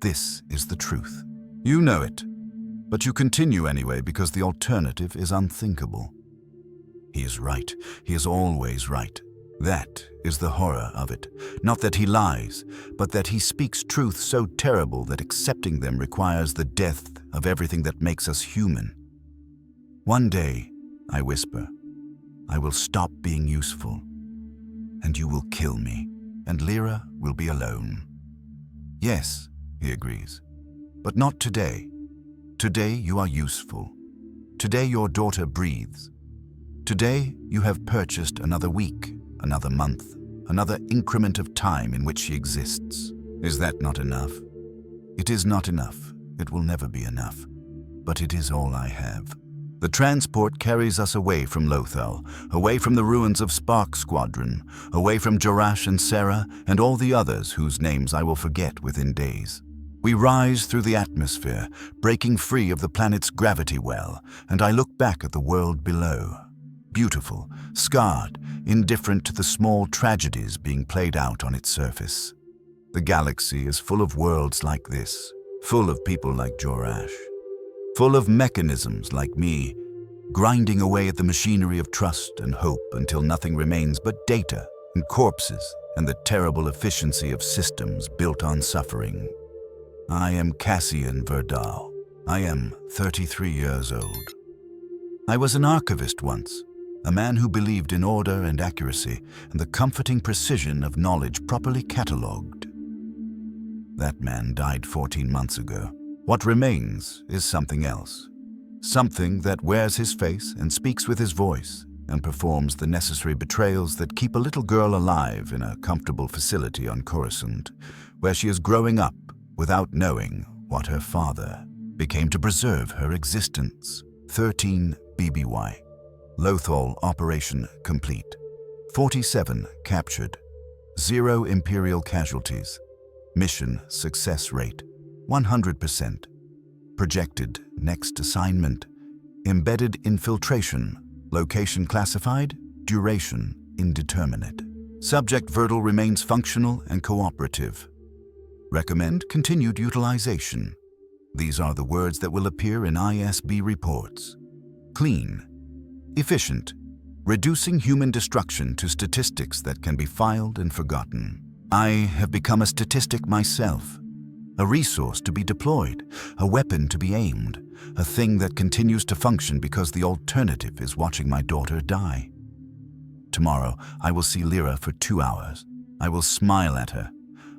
This is the truth. You know it, but you continue anyway because the alternative is unthinkable." He is right. He is always right. That is the horror of it. Not that he lies, but that he speaks truth so terrible that accepting them requires the death of everything that makes us human. "One day," I whisper, "I will stop being useful, and you will kill me, and Lyra will be alone." "Yes," he agrees, "but not today. Today you are useful. Today your daughter breathes. Today you have purchased another week, another month, another increment of time in which she exists. Is that not enough? It is not enough. It will never be enough. But it is all I have." The transport carries us away from Lothal, away from the ruins of Spark Squadron, away from Jorash and Sarah and all the others whose names I will forget within days. We rise through the atmosphere, breaking free of the planet's gravity well, and I look back at the world below. Beautiful, scarred, indifferent to the small tragedies being played out on its surface. The galaxy is full of worlds like this, full of people like Jorash, full of mechanisms like me, grinding away at the machinery of trust and hope until nothing remains but data and corpses and the terrible efficiency of systems built on suffering. I am Cassian Verdal. I am 33 years old. I was an archivist once, a man who believed in order and accuracy and the comforting precision of knowledge properly catalogued. That man died 14 months ago. What remains is something else. Something that wears his face and speaks with his voice and performs the necessary betrayals that keep a little girl alive in a comfortable facility on Coruscant, where she is growing up without knowing what her father became to preserve her existence. 13 BBY. Lothal operation complete. 47 captured. 0 Imperial casualties. Mission success rate 100%. Projected next assignment. Embedded infiltration. Location classified. Duration indeterminate. Subject Verdal remains functional and cooperative. Recommend continued utilization. These are the words that will appear in ISB reports. Clean. Efficient. Reducing human destruction to statistics that can be filed and forgotten. I have become a statistic myself. A resource to be deployed, a weapon to be aimed, a thing that continues to function because the alternative is watching my daughter die. Tomorrow, I will see Lyra for 2 hours. I will smile at her,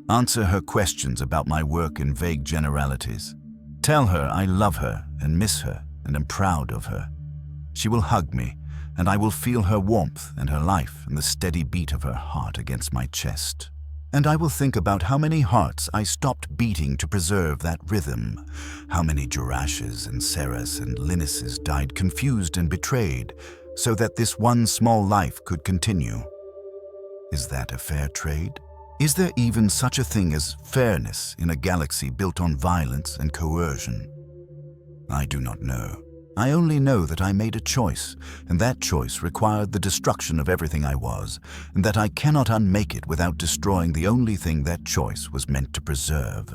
answer her questions about my work in vague generalities. Tell her I love her and miss her and am proud of her. She will hug me, and I will feel her warmth and her life and the steady beat of her heart against my chest. And I will think about how many hearts I stopped beating to preserve that rhythm, how many Jorashes and Ceres and Linnuses died confused and betrayed, so that this one small life could continue. Is that a fair trade? Is there even such a thing as fairness in a galaxy built on violence and coercion? I do not know. I only know that I made a choice, and that choice required the destruction of everything I was, and that I cannot unmake it without destroying the only thing that choice was meant to preserve.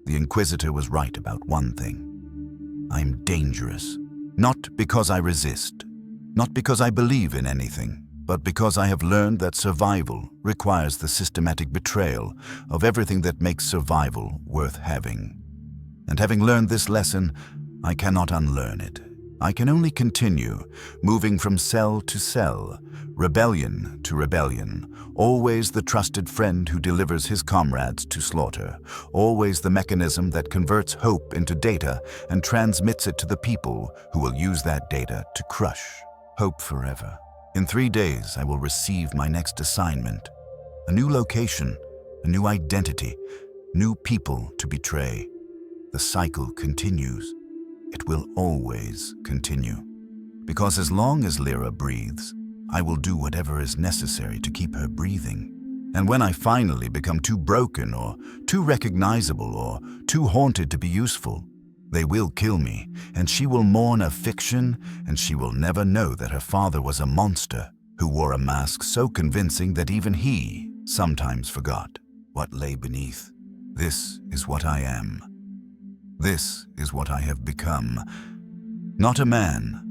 The Inquisitor was right about one thing. I'm dangerous, not because I resist, not because I believe in anything, but because I have learned that survival requires the systematic betrayal of everything that makes survival worth having. And having learned this lesson, I cannot unlearn it. I can only continue, moving from cell to cell, rebellion to rebellion, always the trusted friend who delivers his comrades to slaughter, always the mechanism that converts hope into data and transmits it to the people who will use that data to crush hope forever. In 3 days, I will receive my next assignment. A new location, a new identity, new people to betray. The cycle continues. It will always continue. Because as long as Lyra breathes, I will do whatever is necessary to keep her breathing. And when I finally become too broken or too recognizable or too haunted to be useful, they will kill me, and she will mourn a fiction, and she will never know that her father was a monster who wore a mask so convincing that even he sometimes forgot what lay beneath. This is what I am. This is what I have become. Not a man,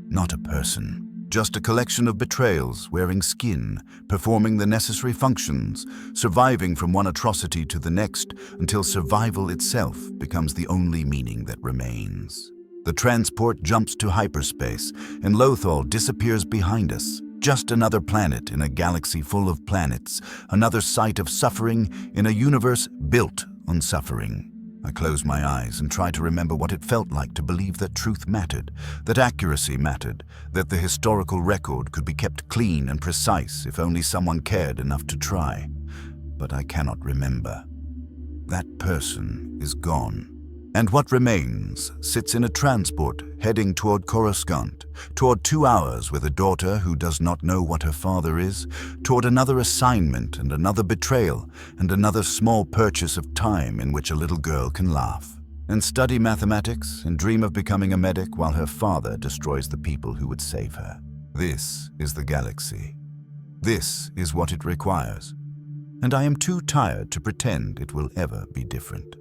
not a person, just a collection of betrayals wearing skin, performing the necessary functions, surviving from one atrocity to the next until survival itself becomes the only meaning that remains. The transport jumps to hyperspace, and Lothal disappears behind us. Just another planet in a galaxy full of planets, another site of suffering in a universe built on suffering. I close my eyes and try to remember what it felt like to believe that truth mattered, that accuracy mattered, that the historical record could be kept clean and precise if only someone cared enough to try. But I cannot remember. That person is gone. And what remains sits in a transport heading toward Coruscant, toward 2 hours with a daughter who does not know what her father is, toward another assignment and another betrayal and another small purchase of time in which a little girl can laugh and study mathematics and dream of becoming a medic while her father destroys the people who would save her. This is the galaxy. This is what it requires. And I am too tired to pretend it will ever be different.